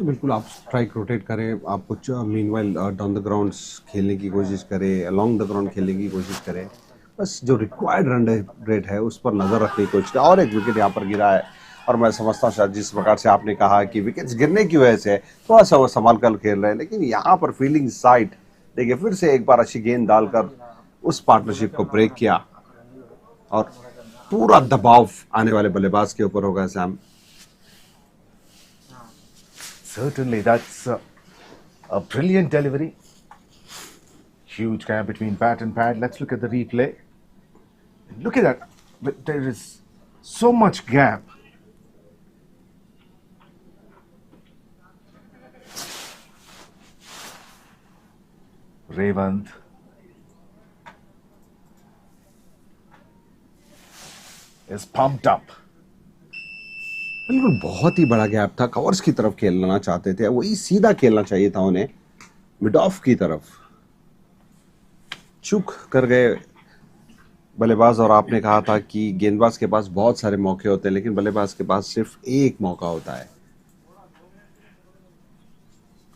बिल्कुल आप strike rotate करें, आप कुछ meanwhile down the ground खेलने की कोशिश करें, along the ground खेलने की कोशिश करें। बस जो रिक्वायर्ड रन रेट है उस पर नज़र रखने की कोशिश करें। और एक विकेट यहाँ पर गिरा है और मैं समझता हूँ शायद जिस प्रकार से आपने कहा कि विकेट्स गिरने की वजह से थोड़ा सा वो संभाल कर खेल रहे हैं, लेकिन यहाँ पर फील्डिंग साइड देखिए फिर से एक बार अच्छी गेंद डालकर उस पार्टनरशिप को ब्रेक किया और पूरा दबाव आने वाले बल्लेबाज के ऊपर होगा Sam. Certainly, that's a brilliant delivery. Huge gap between bat and pad. Let's look at the replay. Look at that. But there is so much gap. Revant. is pumped up. बिल्कुल बहुत ही बड़ा गैप था, covers की तरफ खेलना चाहते थे, वही सीधा खेलना चाहिए था उन्हें मिड ऑफ की तरफ। चूक कर गए बल्लेबाज, और आपने कहा था कि गेंदबाज के पास बहुत सारे मौके होते हैं लेकिन बल्लेबाज के पास सिर्फ एक मौका होता है।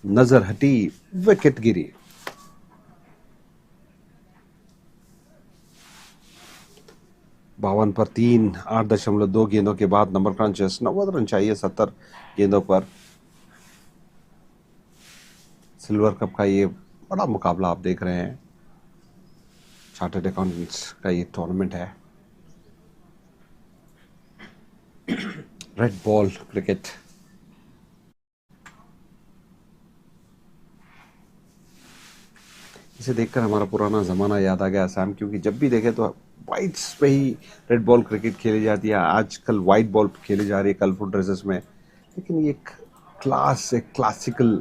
नजर हटी, विकेट गिरी। बावन पर 3, 8.2 गेंदों के बाद नंबर क्रंचर्स 90 रन चाहिए 70 गेंदों पर। सिल्वर कप का ये बड़ा मुकाबला आप देख रहे हैं, चार्टर्ड अकाउंटेंट्स का ये टूर्नामेंट है। Red ball cricket. इसे देखकर हमारा पुराना ज़माना याद आ गया सैम, क्योंकि जब भी देखे तो वाइट्स पे ही रेड बॉल क्रिकेट खेली जाती है। आजकल वाइट बॉल खेली जा रही है कलरफुल ड्रेसेस में, लेकिन ये एक क्लासिकल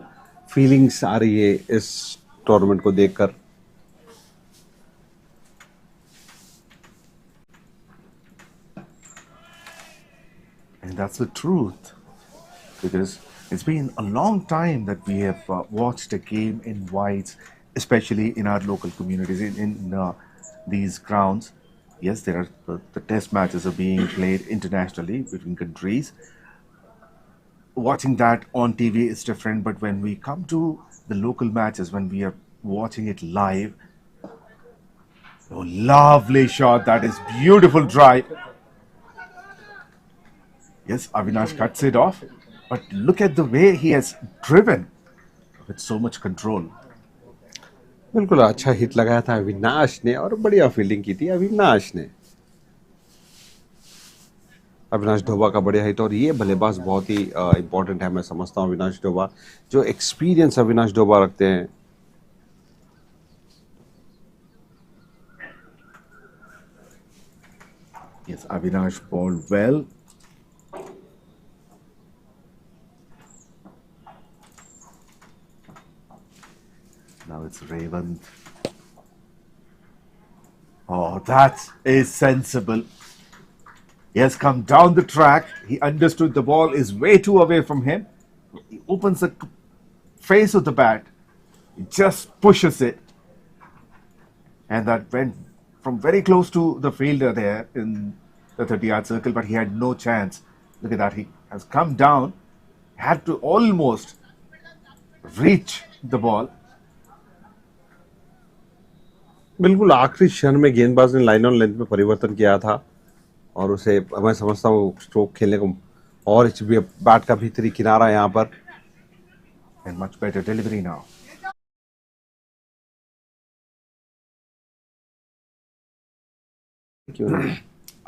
फीलिंग्स आ रही है इस टूर्नामेंट को देखकर। And that's the truth, because it's been a long time that we have watched a game in whites, especially in our local communities, in these grounds. Yes, there are the test matches are being played internationally between countries. Watching that on TV is different, but when we come to the local matches, when we are watching it live, oh, lovely shot, that is beautiful drive. Yes, Avinash cuts it off, but look at the way he has driven with so much control. बिल्कुल अच्छा hit लगाया था अविनाश ने, और बढ़िया fielding की थी अविनाश ने। अविनाश ढोबा का बढ़िया हिट, और ये बल्लेबाज बहुत ही इंपॉर्टेंट है मैं समझता हूँ। अविनाश ढोबा, जो एक्सपीरियंस अविनाश ढोबा रखते हैं। Yes, Avinash bowled well. Now it's Ravand. Oh, that is sensible. He has come down the track. He understood the ball is way too away from him. He opens the face of the bat. He just pushes it. And that went from very close to the fielder there in the 30-yard circle, but he had no chance. Look at that. He has come down, had to almost reach the ball. बिल्कुल आखिरी क्षण में गेंदबाज ने line on length में परिवर्तन किया था, और उसे मैं समझता हूँ स्ट्रोक खेलने को, और बैट का भीतरी किनारा यहाँ पर। And much better delivery now.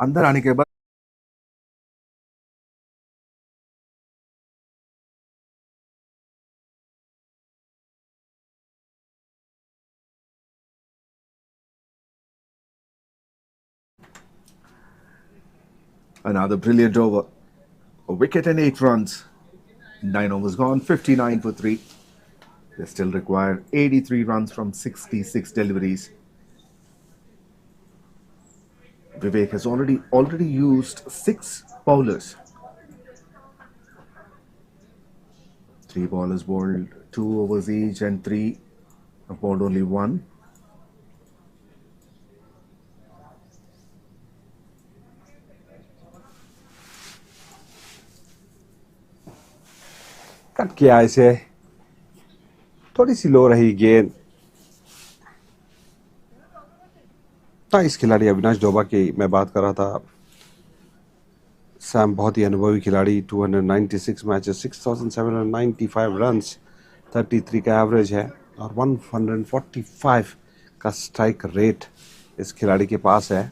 अंदर आने के बाद another brilliant over. A wicket and 8 runs. 9 overs gone, 59 for 3. They still require 83 runs from 66 deliveries. Vivek has already used 6 bowlers. 3 bowlers bowled 2 overs each, and 3 have bowled only 1. Cut किया इसे, थोड़ी सी लो रही गेंद। इस खिलाड़ी अविनाश ढोबा की मैं बात कर रहा था। सैम बहुत ही अनुभवी खिलाड़ी, 296 मैचेस, 6795 रन्स, 33 का एवरेज है, और 145 का स्ट्राइक रेट इस खिलाड़ी के पास है।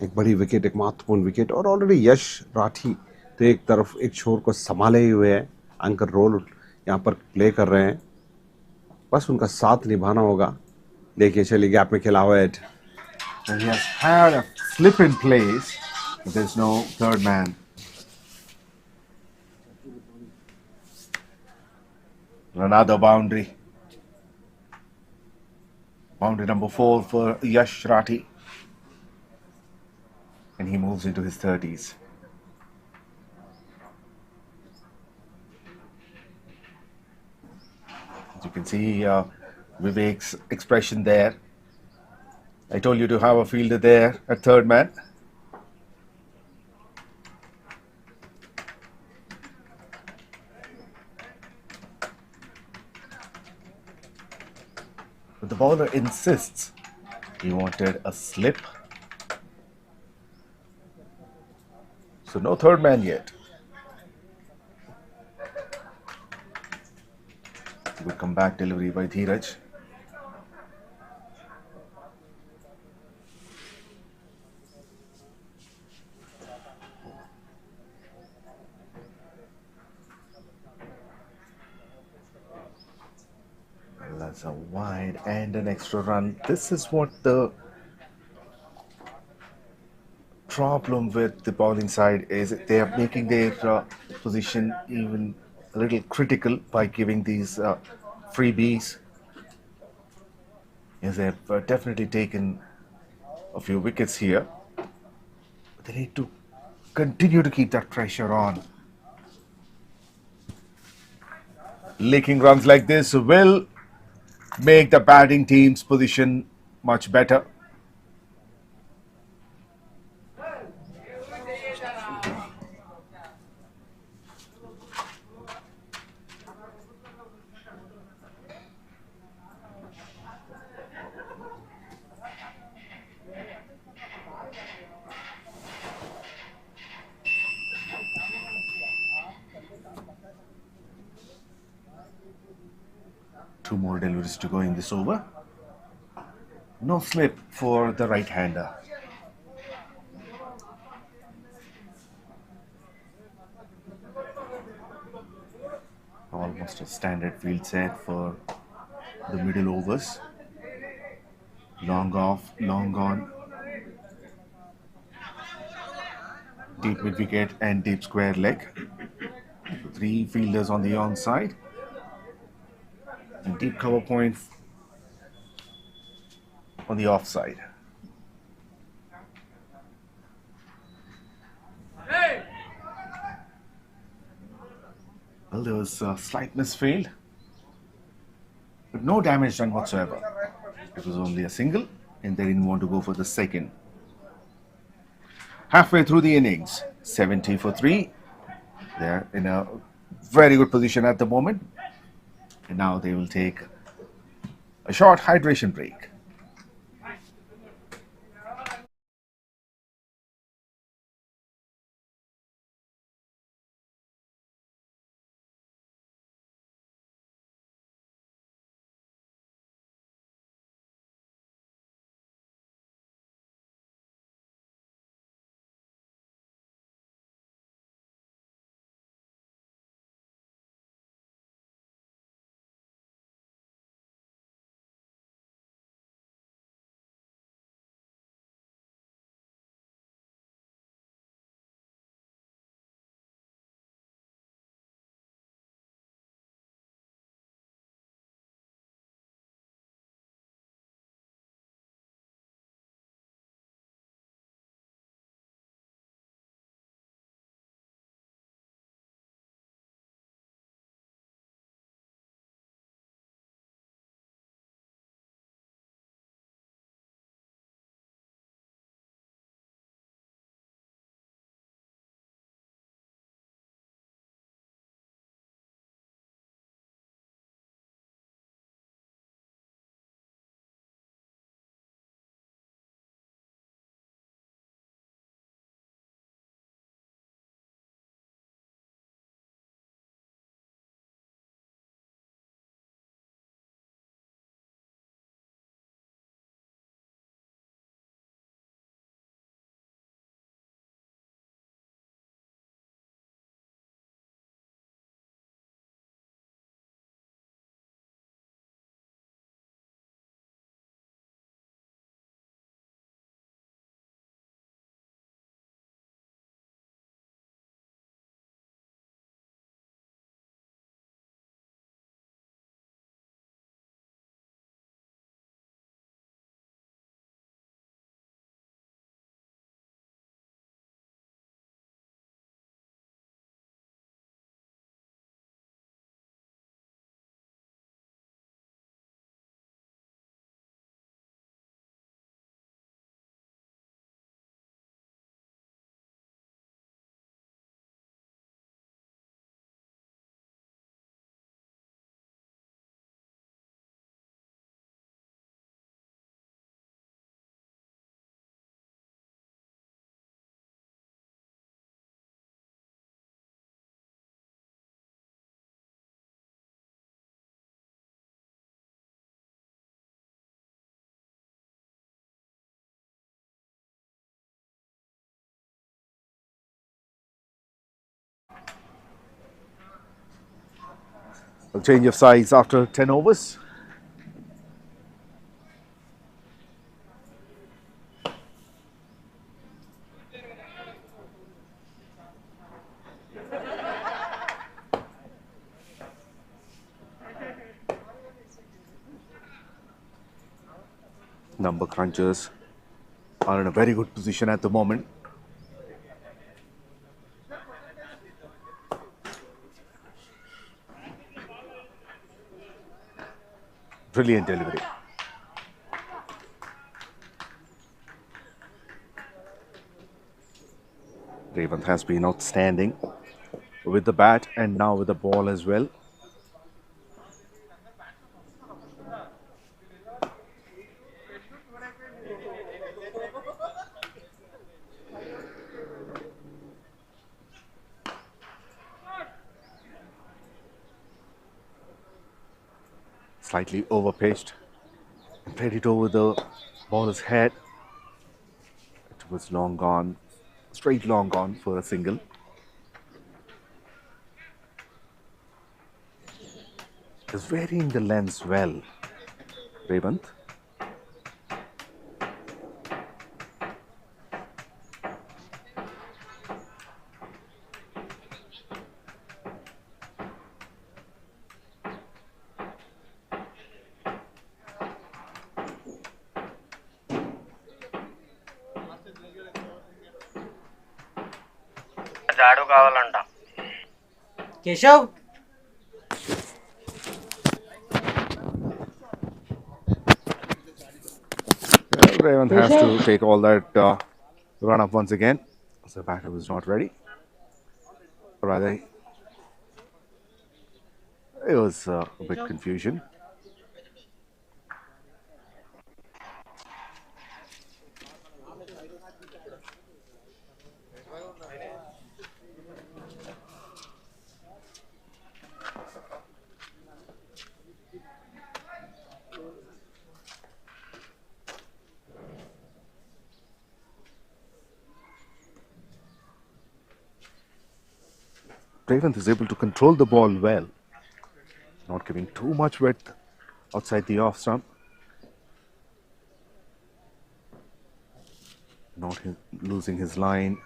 एक बड़ी विकेट, एक महत्वपूर्ण विकेट, और ऑलरेडी यश राठी तो एक तरफ एक छोर को संभाले हुए हैं, एंकर रोल यहाँ पर प्ले कर रहे हैं, बस उनका साथ निभाना होगा। देखिए चलिए गैप में खेला हुआ है। And he has had a slip in place. There's no third man. Another boundary. Boundary number 4 for Yash Rathi. and he moves into his 30s. As you can see Vivek's expression there. I told you to have a fielder there at third man. But the bowler insists he wanted a slip. So no third man yet. Good comeback delivery by Dheeraj. Well, that's a wide and an extra run. This is what the problem with the bowling side is. They are making their position even a little critical by giving these freebies. Yes, they have definitely taken a few wickets here. But they need to continue to keep that pressure on. Leaking runs like this will make the batting team's position much better. Two more deliveries to go in this over. No slip for the right-hander. Almost a standard field set for the middle overs. Long off, long on. Deep mid-wicket and deep square leg. Three fielders on the onside. And deep cover point on the offside. Well, there was a slight misfield, but no damage done whatsoever. It was only a single, and they didn't want to go for the second. Halfway through the innings, 70 for 3. They're in a very good position at the moment. And now they will take a short hydration break. A change of sides after 10 overs. Number crunchers are in a very good position at the moment. Brilliant delivery. Ravanath has been outstanding with the bat and now with the ball as well. Slightly overpitched and played it over the baller's head. It was long gone, straight long gone for a single. Is varying the lengths well, Ravanath. झाड़ू కావాలంట Keshav Ravanath has to take all that run up once again. The batter was not ready. Rather, it was a bit confusion. Ravanath is able to control the ball well, not giving too much width outside the off stump, not losing his line.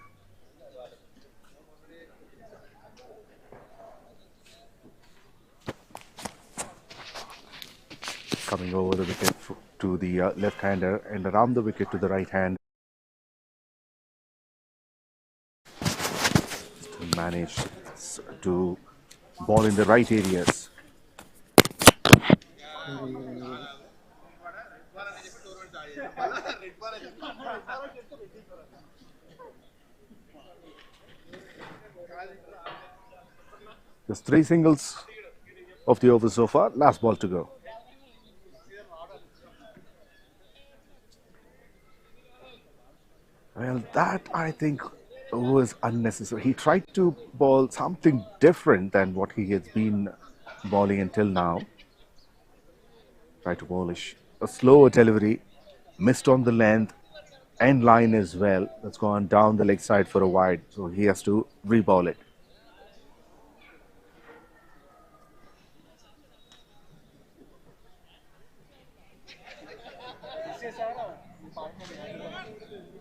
Coming over the wicket to the left-hander and around the wicket to the right hand. Managed to ball in the right areas. Just 3 singles of the over so far. Last ball to go. Well, that I think was unnecessary. He tried to bowl something different than what he has been bowling until now. Tried to bowl a slower delivery, missed on the length and line as well. That's gone down the leg side for a wide, so he has to re-bowl it.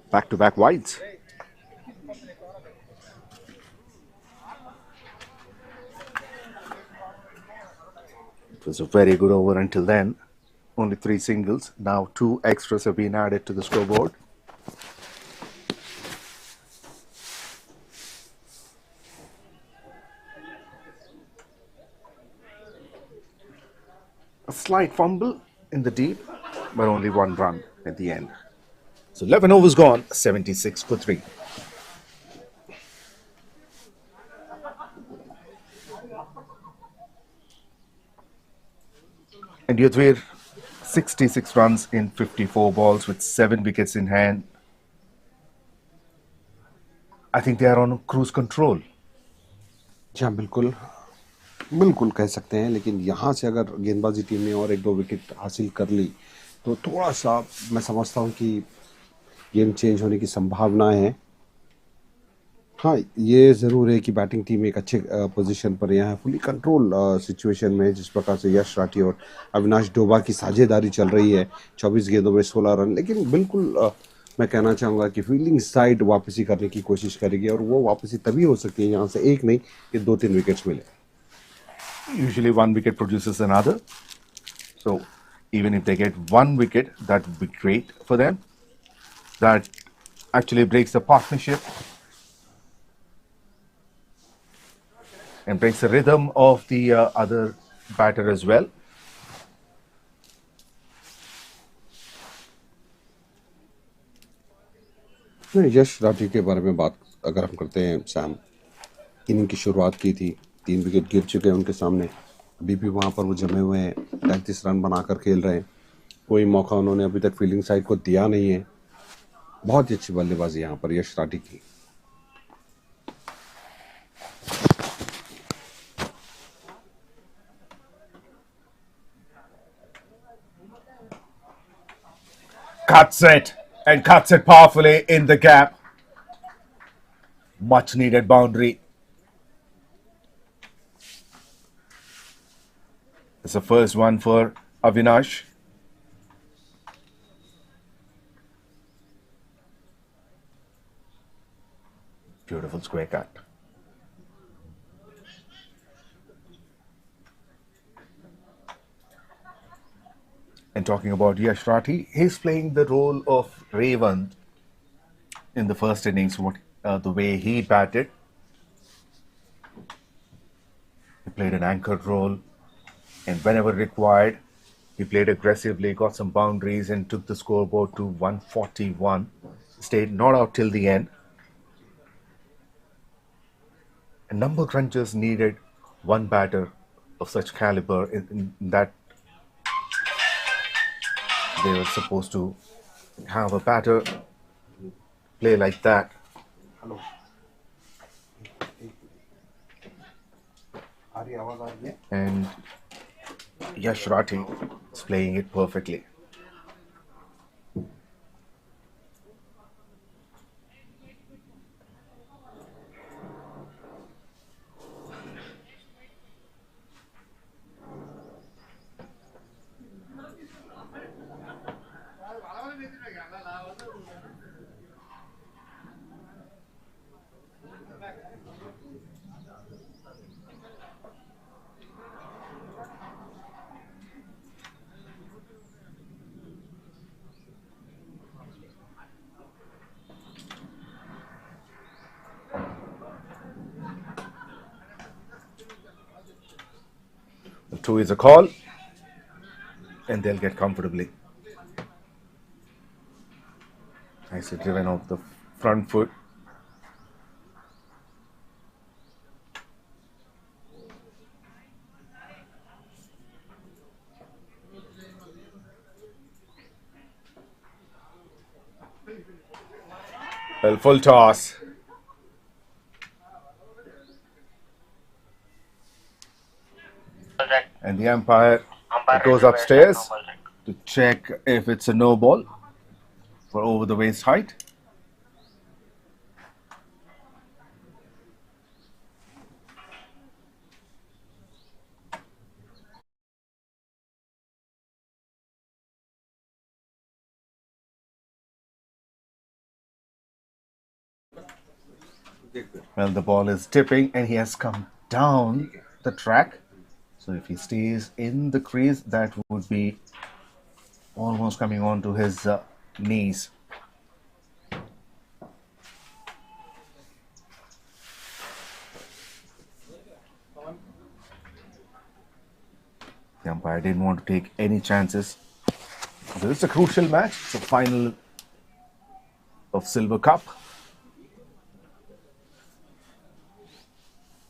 Back-to-back wides. It was a very good over until then. Only 3 singles. Now 2 extras have been added to the scoreboard. A slight fumble in the deep, but only 1 run at the end. So 11 overs gone, 76 for 3. And ฤग्वेद 66 runs in 54 balls with 7 wickets in hand. I think they are on cruise control. जी हाँ, बिल्कुल बिल्कुल कह सकते हैं, लेकिन यहाँ से अगर गेंदबाजी टीम ने और 1-2 विकेट हासिल कर ली तो थोड़ा सा मैं समझता हूँ कि गेम चेंज होने की संभावना है। हाँ, ये ज़रूर है कि बैटिंग टीम एक अच्छे पोजीशन पर यहाँ है, फुली कंट्रोल सिचुएशन में, जिस प्रकार से यश राठी और अविनाश डोबा की साझेदारी चल रही है 24 गेंदों में 16 रन। लेकिन बिल्कुल मैं कहना चाहूँगा कि फील्डिंग साइड वापसी करने की कोशिश करेगी, और वो वापसी तभी हो सकती है यहाँ से एक नहीं कि 2-3 विकेट्स मिले। Usually one wicket produces another. So even if they get one wicket, that would be great for them. That actually breaks the partnership and breaks the rhythm of the other batter as well. यश राठी के बारे में बात अगर हम करते हैं, Sam inning की शुरुआत की थी, 3 विकेट गिर चुके हैं उनके सामने, अभी भी वहाँ पर वो जमे हुए हैं, 33 रन बनाकर खेल रहे हैं। कोई मौका उन्होंने अभी तक फील्डिंग साइड को दिया नहीं है। बहुत ही अच्छी बल्लेबाजी यहाँ पर यश राठी की। Cuts it and cuts it powerfully in the gap. Much needed boundary. It's the first one for Avinash. Beautiful square cut. And talking about Yash Rathi, he's playing the role of Raven in the first innings, the way he batted. He played an anchored role, and whenever required, he played aggressively, got some boundaries, and took the scoreboard to 141. Stayed not out till the end. And number crunchers needed one batter of such caliber in that they were supposed to have a batter play like that. And Yash Rathi is playing it perfectly. The 2 is a call, and they'll get comfortably. Nicely driven off the front foot. Well, full toss. And the umpire goes upstairs to check if it's a no ball for over the waist height. Well, the ball is tipping and he has come down the track. So if he stays in the crease, that would be almost coming on to his knees. The umpire didn't want to take any chances. So it's a crucial match. It's the final of Silver Cup.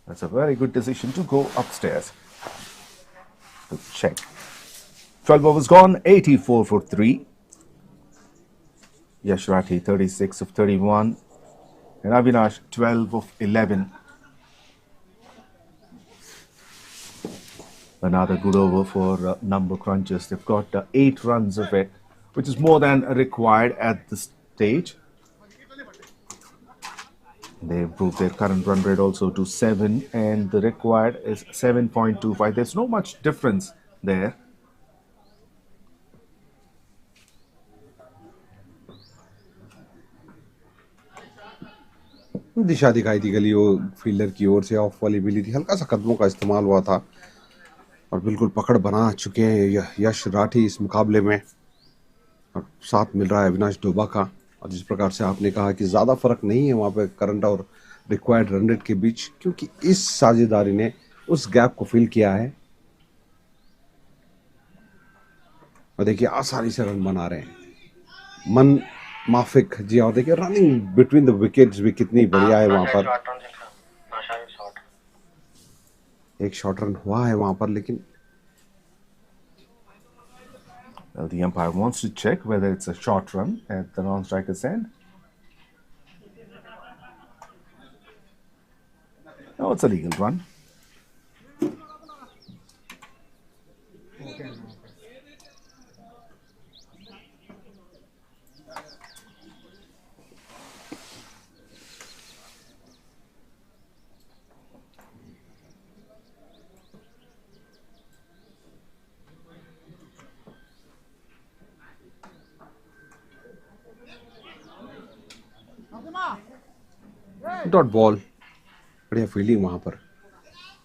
That's a very good decision to go upstairs to check. 12 overs gone, 84 for 3. Yash Rathi 36 of 31 and Avinash 12 of 11. Another good over for number crunchers. They've got 8 runs of it, which is more than required at this stage. They improved their current run rate also to 7, and the required is 7.25. There's no much difference there. दिशा दिखाई दी गली वो fielder की ओर से of वाली मिली थी, हल्का सा कदमों का इस्तेमाल हुआ था और बिल्कुल पकड़ बना चुके हैं यश राठी इस मुकाबले में। और साथ मिल रहा है अविनाश डोबा का, और जिस प्रकार से आपने कहा कि ज़्यादा फर्क नहीं है वहाँ पे करंट और रिक्वायर्ड रन रेट के बीच, क्योंकि इस साझेदारी ने उस गैप को फिल किया है। और देखिए आसानी से रन बना रहे हैं मन माफिक जी, और देखिए रनिंग बिटवीन द विकेट्स भी कितनी बढ़िया है वहां पर। एक शॉर्ट रन हुआ है वहां पर, लेकिन Well, the umpire wants to check whether it's a short run at the non-striker's end. No, it's a legal run. Dot ball, बढ़िया फील्डिंग वहां पर,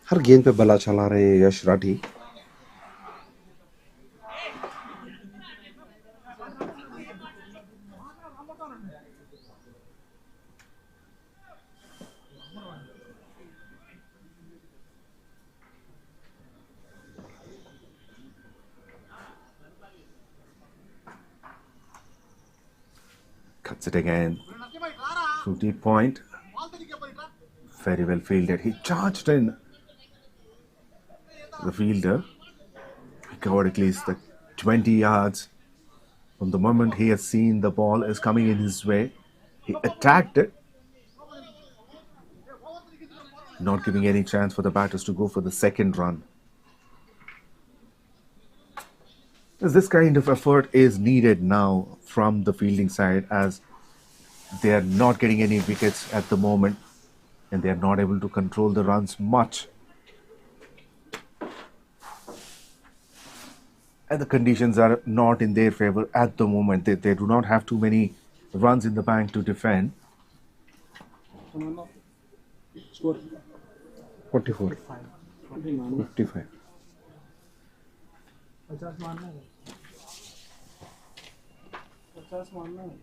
हर गेंद पे बल्ला चला रहे हैं यश Rathi. Cuts it again. 50 point. Very well fielded. He charged in. The fielder, he covered at least the 20 yards. From the moment he has seen the ball is coming in his way, he attacked it, not giving any chance for the batters to go for the second run. This kind of effort is needed now from the fielding side, as they are not getting any wickets at the moment and they are not able to control the runs much. And the conditions are not in their favor at the moment. They do not have too many runs in the bank to defend. Score 44, 55. 50 मारना है, 50 मारना है।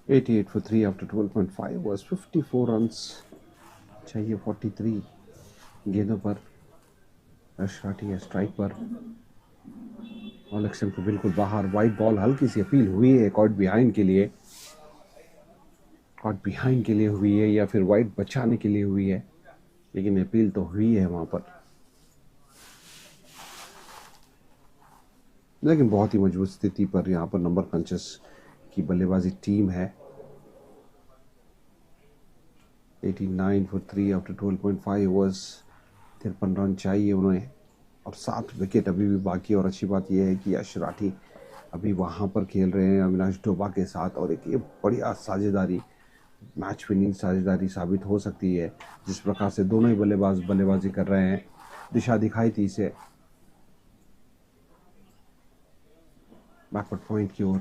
$88 for 3 after 12.5 was 54 runs चाहिए 43 गेंदों पर। यश राठी है strike पर, ऑलेक्शन को बिल्कुल बाहर। वाइड बॉल हल्की सी अपील हुई है कॉट बिहाइंड के लिए, कॉट बिहाइंड के लिए हुई है या फिर वाइड बचाने के लिए हुई है, लेकिन अपील तो हुई है वहां पर। लेकिन बहुत ही मजबूत स्थिति पर यहाँ पर नंबर क्रंचर्स की बल्लेबाजी टीम है। 89 for 3 after 12.5 ओवर्स, 53 रन चाहिए उन्हें और 7 विकेट अभी भी बाकी। और अच्छी बात यह है कि यश राठी अभी वहां पर खेल रहे हैं अविनाश डोबा के साथ, और एक ये बढ़िया साझेदारी, मैच विनिंग साझेदारी साबित हो सकती है। जिस प्रकार से दोनों ही बल्लेबाज बल्लेबाजी कर रहे हैं, दिशा दिखाई थी इसे बैकवर्ड पॉइंट की ओर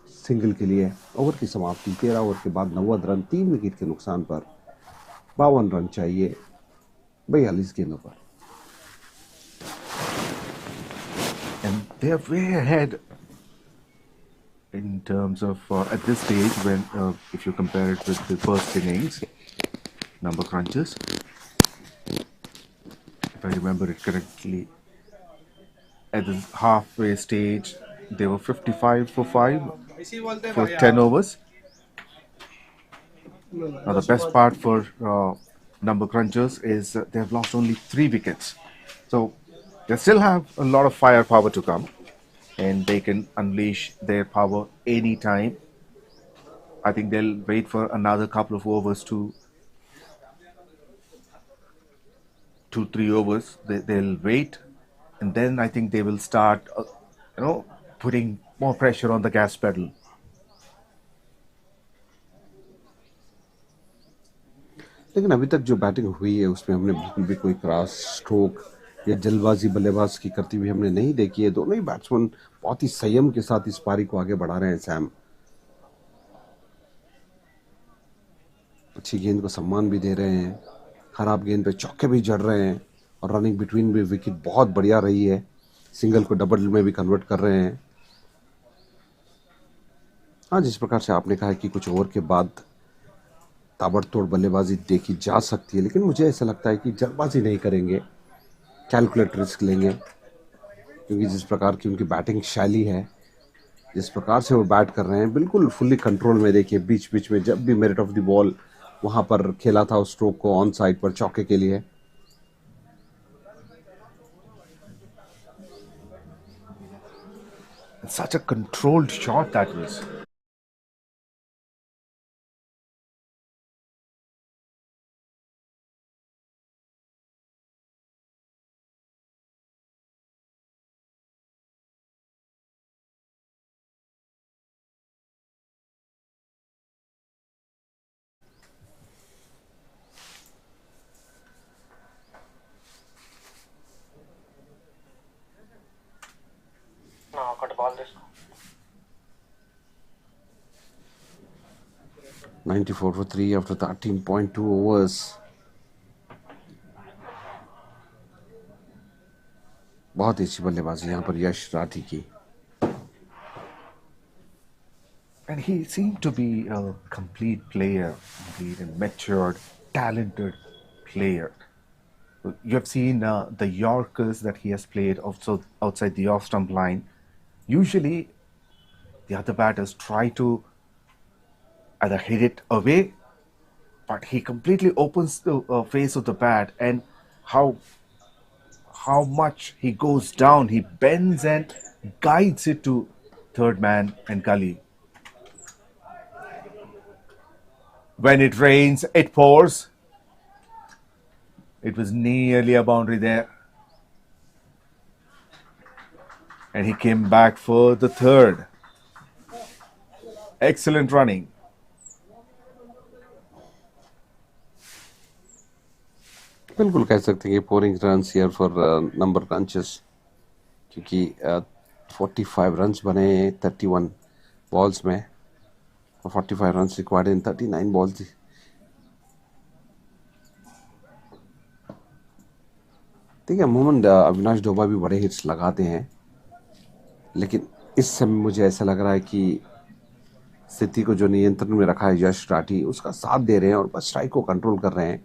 सिंगल के लिए। ओवर की समाप्ति 13 ओवर के बाद 90 रन, 3 विकेट के नुकसान पर 52 रन चाहिए 42 गेंदों पर। And they are way ahead in terms of at this stage, when if you compare it with the first innings number crunches. If I remember it correctly, at the halfway stage they were 55 for 5 for 10 overs. Now the best part for number crunchers is they have lost only 3 wickets, so they still have a lot of firepower to come. and they can unleash their power anytime. I think they'll wait for another couple of overs, 2-3 overs. They'll wait, and then I think they will start, putting more pressure on the gas pedal. लेकिन अभी तक जो batting हुई है उसमें हमने बिल्कुल भी कोई क्रॉस स्ट्रोक या जल्दबाजी बल्लेबाज की करती हुई हमने नहीं देखी है। दोनों ही बैट्समैन बहुत ही संयम के साथ इस पारी को आगे बढ़ा रहे हैं। सैम अच्छी गेंद को सम्मान भी दे रहे हैं, खराब गेंद पे चौके भी जड़ रहे हैं, और रनिंग बिटवीन भी विकेट बहुत बढ़िया रही है। सिंगल को डबल में भी कन्वर्ट कर रहे हैं। हाँ, जिस प्रकार से आपने कहा कि कुछ ओवर के बाद ताबड़तोड़ बल्लेबाजी देखी जा सकती है, लेकिन मुझे ऐसा लगता है कि जल्दबाजी नहीं करेंगे, कैलकुलेट रिस्क लेंगे, क्योंकि जिस प्रकार की उनकी बैटिंग शैली है, जिस प्रकार से वो बैट कर रहे हैं, बिल्कुल फुल्ली कंट्रोल में। देखिए बीच बीच में जब भी मेरिट ऑफ द बॉल वहां पर खेला था उस स्ट्रोक को ऑन साइड पर चौके के लिए। Such a controlled shot that was. No, cut ball this. 94 for 3 after 13.2 overs. बहुत ही अच्छी बल्लेबाजी यहाँ पर यश राठी की। And he seemed to be a complete player, complete and matured, talented player. You have seen the Yorkers that he has played also outside the off stump line. Usually, the other batters try to either hit it away, but he completely opens the face of the bat, and how much he goes down, he bends and guides it to third man and gully. When it rains, it pours. It was nearly a boundary there. And he came back for the third. Excellent running. बिल्कुल कह सकते हैं कि pouring runs here for number crunches, क्योंकि 45 runs बने 31 balls में, और 45 runs required in 39 balls. देखिए अमूमन अविनाश डोबा भी बड़े हिट्स लगाते हैं, लेकिन इस समय मुझे ऐसा लग रहा है कि स्थिति को जो नियंत्रण में रखा है यश राठी, उसका साथ दे रहे हैं और बस स्ट्राइक को कंट्रोल कर रहे हैं।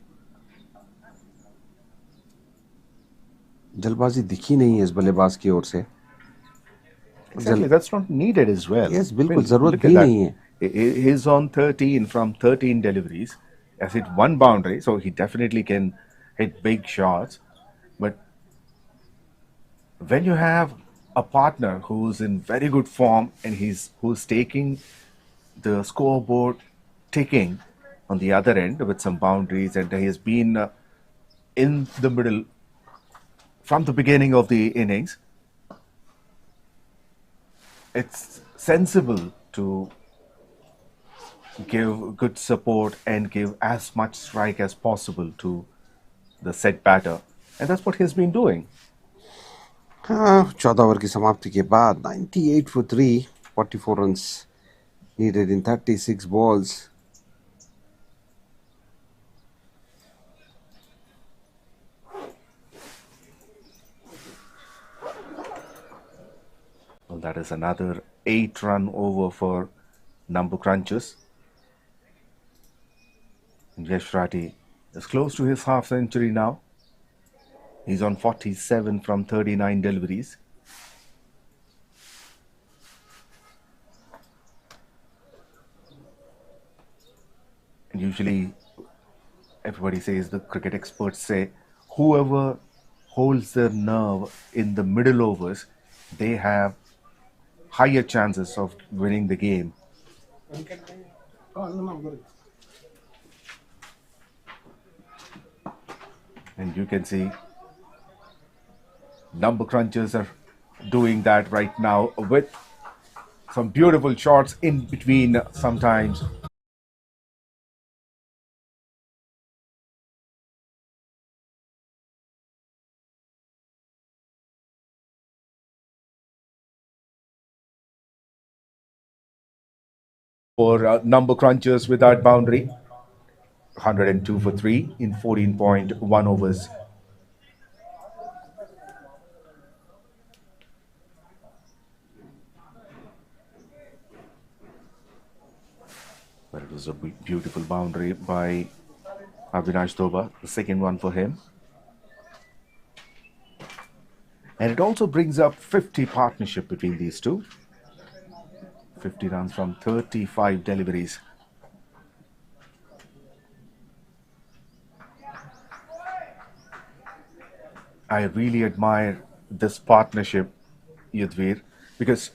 जल्दबाजी दिखी नहीं है इस बल्लेबाज की ओर से। Exactly, that's not needed as well. Yes, बिल्कुल Well, जरूरत look भी at that. नहीं है। He's on 13 from 13 deliveries. Has hit one boundary, so he definitely can hit big shots. But when you have a partner who's in very good form and who's taking the scoreboard ticking on the other end with some boundaries, and he has been in the middle from the beginning of the innings, it's sensible to give good support and give as much strike as possible to the set batter, and that's what he's been doing. हाँ, 14 over की समाप्ति के बाद 98 for 3, 44 runs needed in 36 balls. Well, that is another 8-run over for number crunches. And Yash Rathi is close to his half century now. He's on 47 from 39 deliveries. And usually, everybody says, the cricket experts say, whoever holds their nerve in the middle overs, they have higher chances of winning the game. And you can see number crunchers are doing that right now with some beautiful shots in between sometimes. For number crunchers without boundary, 102 for 3 in 14.1 overs. But it was a beautiful boundary by Avinash Thoba, the second one for him. And it also brings up 50 partnership between these two. 50 runs from 35 deliveries. I really admire this partnership, Yudhvir, because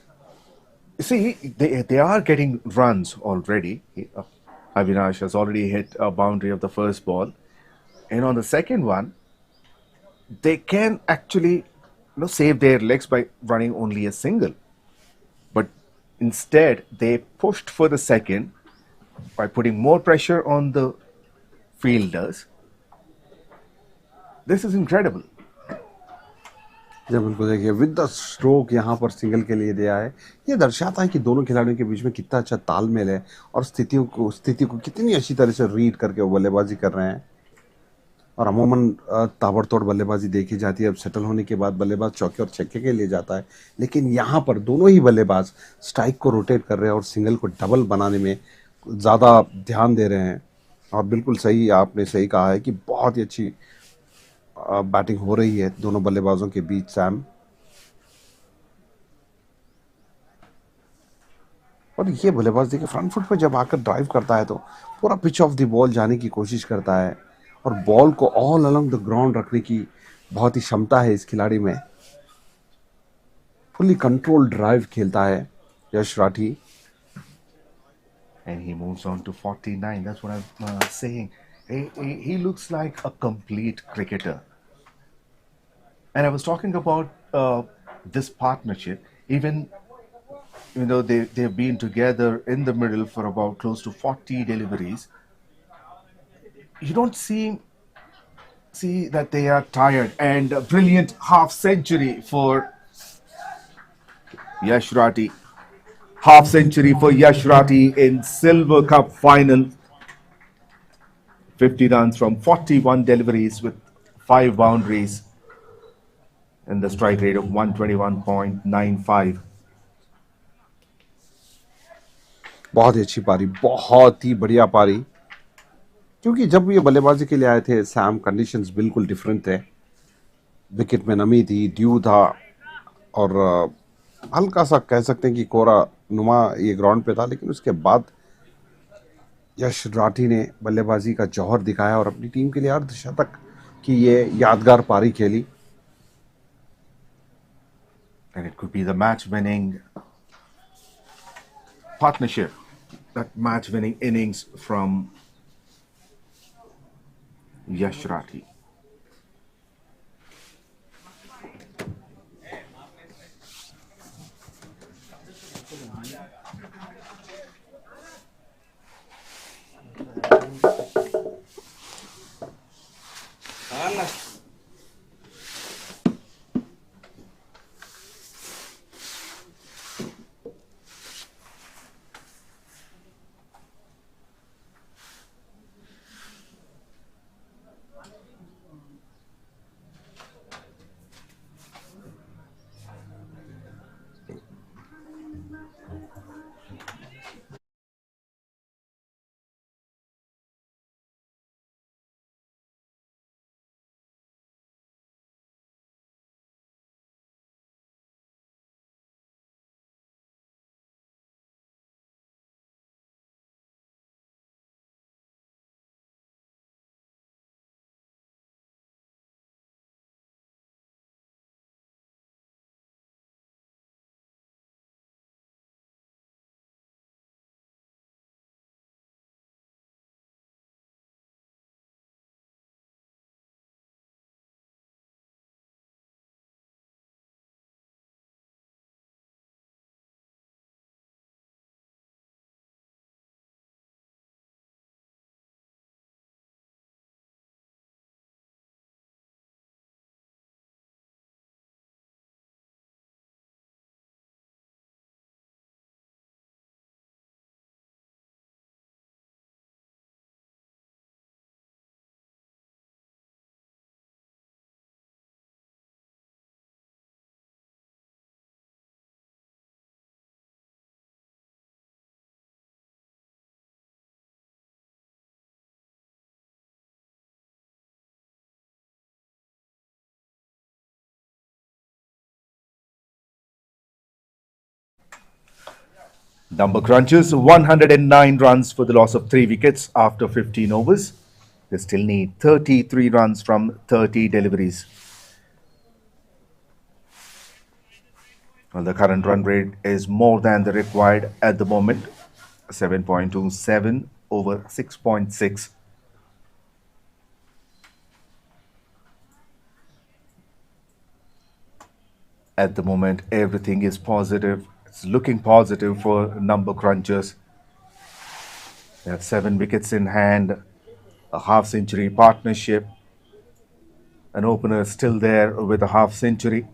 see, they are getting runs already. Avinash has already hit a boundary of the first ball. And on the second one, they can actually save their legs by running only a single. But instead, they pushed for the second by putting more pressure on the fielders. This is incredible. जब उनको देखिए with the stroke यहाँ पर single के लिए दिया है, ये दर्शाता है कि दोनों खिलाड़ियों के बीच में कितना अच्छा तालमेल है और स्थिति को कितनी अच्छी तरह से रीड करके वो बल्लेबाजी कर रहे हैं। और अमूमन ताबड़तोड़ बल्लेबाजी देखी जाती है, अब सेटल होने के बाद बल्लेबाज चौके और छक्के के लिए जाता है, लेकिन यहाँ पर दोनों ही बल्लेबाज स्ट्राइक को रोटेट कर रहे हैं और सिंगल को डबल बनाने में ज़्यादा ध्यान दे रहे हैं। और बिल्कुल सही, आपने सही कहा है कि बहुत ही अच्छी बैटिंग हो रही है दोनों बल्लेबाजों के बीच। सैम, और ये बल्लेबाज देखिए फ्रंट फुट पे जब आकर ड्राइव करता है तो पूरा पिच ऑफ द बॉल जाने की कोशिश करता है और बॉल को ऑल अलोंग द ग्राउंड रखने की बहुत ही क्षमता है इस खिलाड़ी में। फुली कंट्रोल ड्राइव खेलता है यश Rathi. And he moves on to 49. That's what I'm saying. He looks like a complete cricketer. And I was talking about this partnership. Even though they've been together in the middle for about close to 40 deliveries, you don't see that they are tired. And a brilliant half century for Yash Rathi. Half century for Yash Rathi in Silver Cup final. 50 runs from 41 deliveries with 5 boundaries and the strike rate of 121.95. बहुत ही अच्छी पारी, बहुत ही बढ़िया पारी, क्योंकि जब ये बल्लेबाजी के लिए आए थे सैम, कंडीशंस बिल्कुल डिफरेंट थे। विकेट में नमी थी, ड्यू था और हल्का सा कह सकते हैं कि कोहरा नुमा ये ग्राउंड पे था, लेकिन उसके बाद यश राठी ने बल्लेबाजी का जौहर दिखाया और अपनी टीम के लिए अर्धशतक की ये यादगार पारी खेली। And it could be the match-winning partnership, that match-winning innings from Yash Rathi. Number crunches, 109 runs for the loss of 3 wickets after 15 overs. They still need 33 runs from 30 deliveries. Well, the current run rate is more than the required at the moment, 7.27 over 6.6. At the moment, everything is positive. It's looking positive for number crunchers. They have 7 wickets in hand, a half-century partnership. An opener still there with a half-century.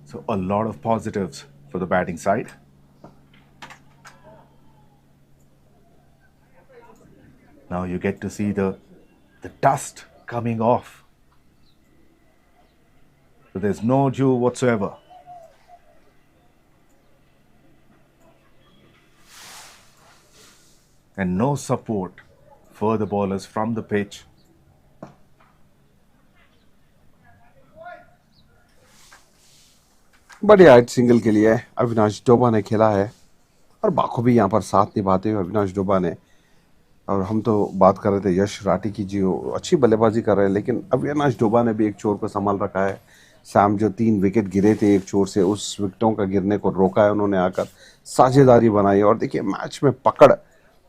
So a lot of positives for the batting side. Now you get to see the dust coming off. So there's no dew whatsoever. And no support for the bowlers from the pitch. बढ़िया hit single के लिए अविनाश डोबा ने खेला है और बाखूबी यहाँ पर साथ निभाते हुए अविनाश डोबा ने। और हम तो बात कर रहे थे यश राठी की, जी अच्छी बल्लेबाजी कर रहे हैं, लेकिन अविनाश डोबा ने भी एक छोर को संभाल रखा है। सैम जो 3 विकेट गिरे थे एक छोर से, उस विकेटों का गिरने को रोका है उन्होंने, आकर साझेदारी बनाई। और देखिए मैच में पकड़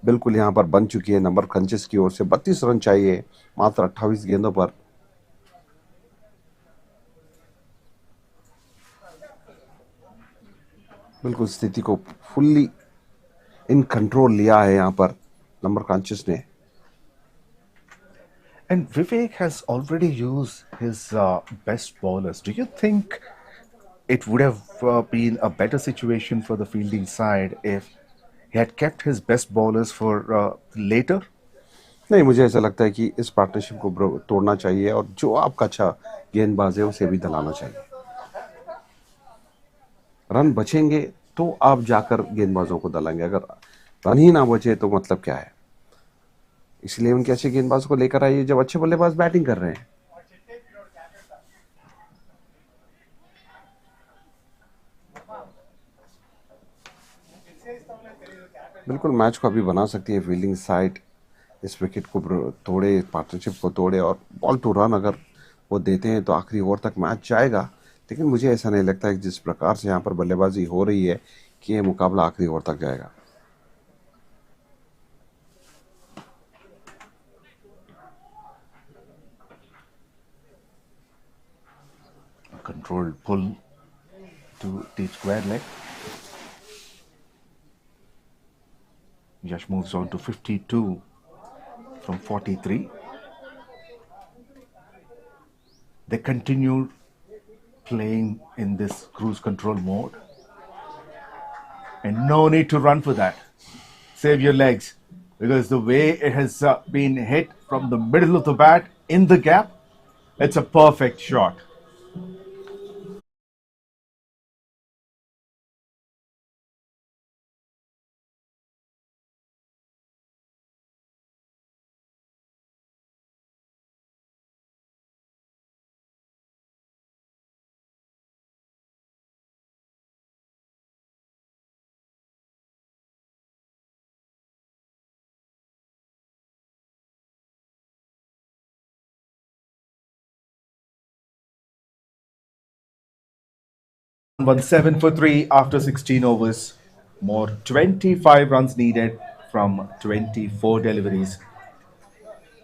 बिल्कुल यहाँ पर बन चुकी है नंबर क्रंचेस की ओर से। 32 रन चाहिए मात्र 28 गेंदों पर। बिल्कुल स्थिति को फुल्ली इन कंट्रोल लिया है यहाँ पर नंबर क्रंचेस ने। And Vivek has already used his best bowlers. Do you think it would have been a better situation for the fielding side if he had kept his best bowlers for later? नहीं, मुझे ऐसा लगता है कि इस partnership को तोड़ना चाहिए और जो आपका अच्छा गेंदबाज है उसे भी दलाना चाहिए। रन बचेंगे तो आप जाकर गेंदबाजों को दलाएंगे, अगर रन ही ना बचे तो मतलब क्या है। इसलिए उनके अच्छे गेंदबाजों को लेकर आइए जब अच्छे बल्लेबाज बैटिंग कर रहे हैं। बिल्कुल मैच को अभी बना सकती है फील्डिंग साइड, इस विकेट को तोड़े, पार्टनरशिप को तोड़े और बॉल टू रन अगर वो देते हैं तो आखिरी ओवर तक मैच जाएगा। लेकिन मुझे ऐसा नहीं लगता कि जिस प्रकार से यहाँ पर बल्लेबाजी हो रही है कि ये मुकाबला आखिरी ओवर तक जाएगा। Controlled pull to the square leg. Yash moves on to 52 from 43. They continue playing in this cruise control mode. And no need to run for that. Save your legs. Because the way it has been hit from the middle of the bat in the gap, it's a perfect shot. Won 7 for 3 after 16 overs. More 25 runs needed from 24 deliveries.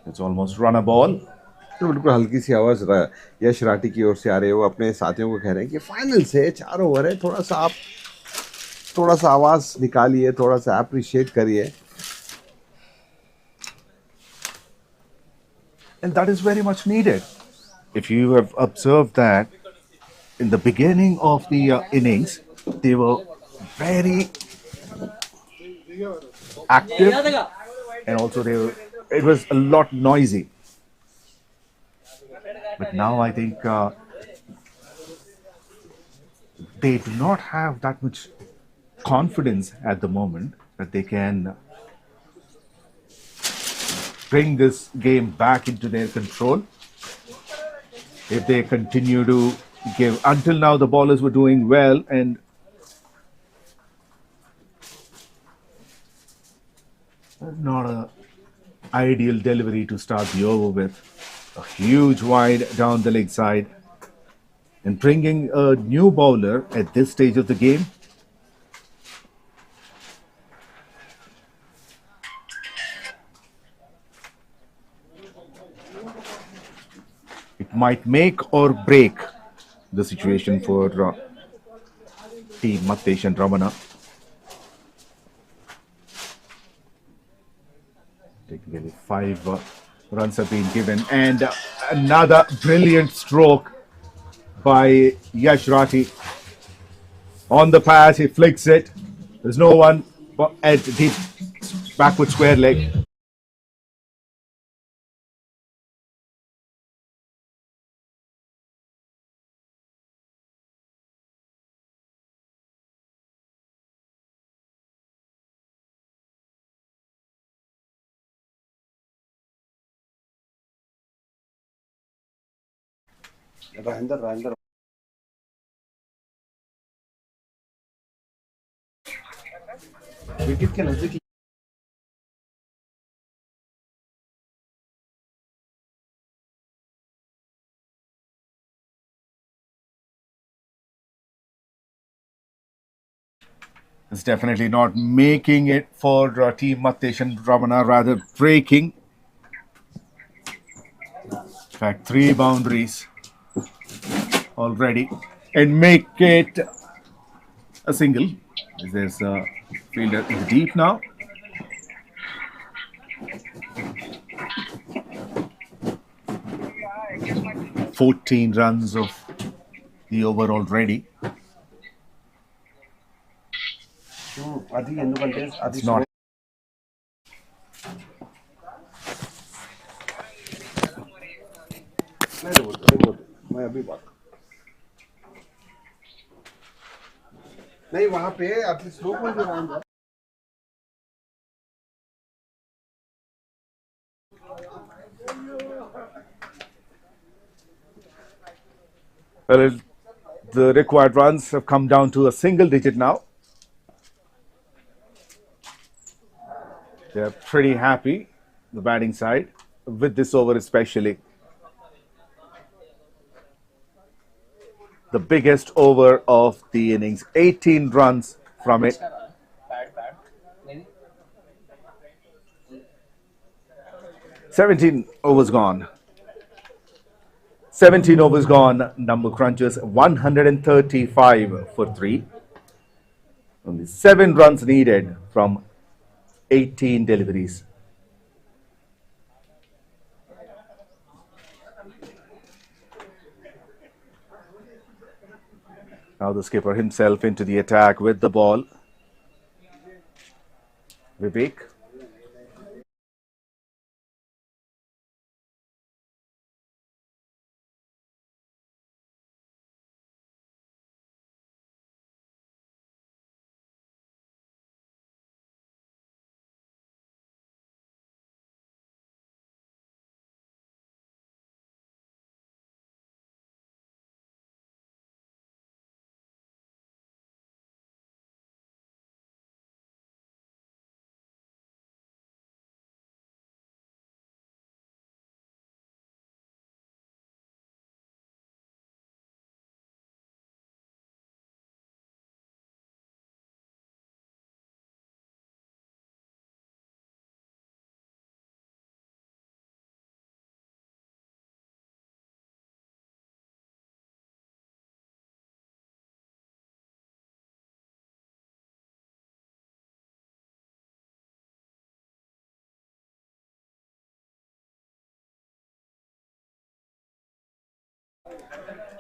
It's almost run a ball. तो बिल्कुल हल्की सी आवाज यश राठी की ओर से आ रही है। वो अपने साथियों को कह रहे हैं कि फाइनल से 4 ओवर है, थोड़ा सा आवाज निकालिए, थोड़ा सा अप्रिशिएट करिए। And that is very much needed. If you have observed that in the beginning of the innings, they were very active and also it was a lot noisy. But now I think they do not have that much confidence at the moment that they can bring this game back into their control. If they continue to Until now, the bowlers were doing well, and not a ideal delivery to start the over with. A huge wide down the leg side, and bringing a new bowler at this stage of the game. It might make or break the situation for team MATHESH and RAMANA. Technically, 5 runs have been given, and another brilliant stroke by 𝗪𝗓𝗏. On the pass, he flicks it. There's no one at deep backward square leg. Rahinder. Wicket के नजदीक It's definitely not making it for team MATHESH and RAMANA, rather breaking. In fact, 3 boundaries already, and make it a single. There's a fielder in the deep now. "14 runs of the over already." It's not. मैं अभी बात नहीं वहां पे अभी slow में जो रहा Well, the required runs have come down to a single digit now. They're pretty happy, the batting side, with this over especially. The biggest over of the innings, 18 runs from it. "17 overs gone. 17 overs gone. Number crunchers 135 for 3. Only 7 runs needed from 18 deliveries. Now the skipper himself into the attack with the ball. Vivek.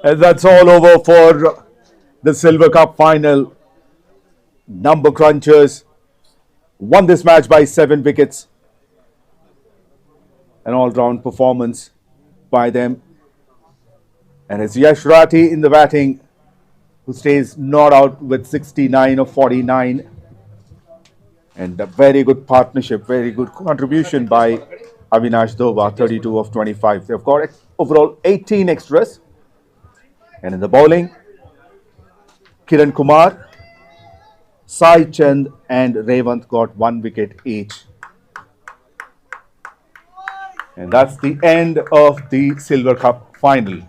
And that's all over for the Silver Cup final. Number crunchers won this match by 7 wickets. An all-round performance by them. And it's 𝗪𝗓𝗏 in the batting, who stays not out with 69 of 49. And a very good partnership, very good contribution by Avinash Doba, 32 of 25. They've got overall 18 extras. And in the bowling, Kiran Kumar, Sai Chand and Revant got 1 wicket each. And that's the end of the Silver Cup final.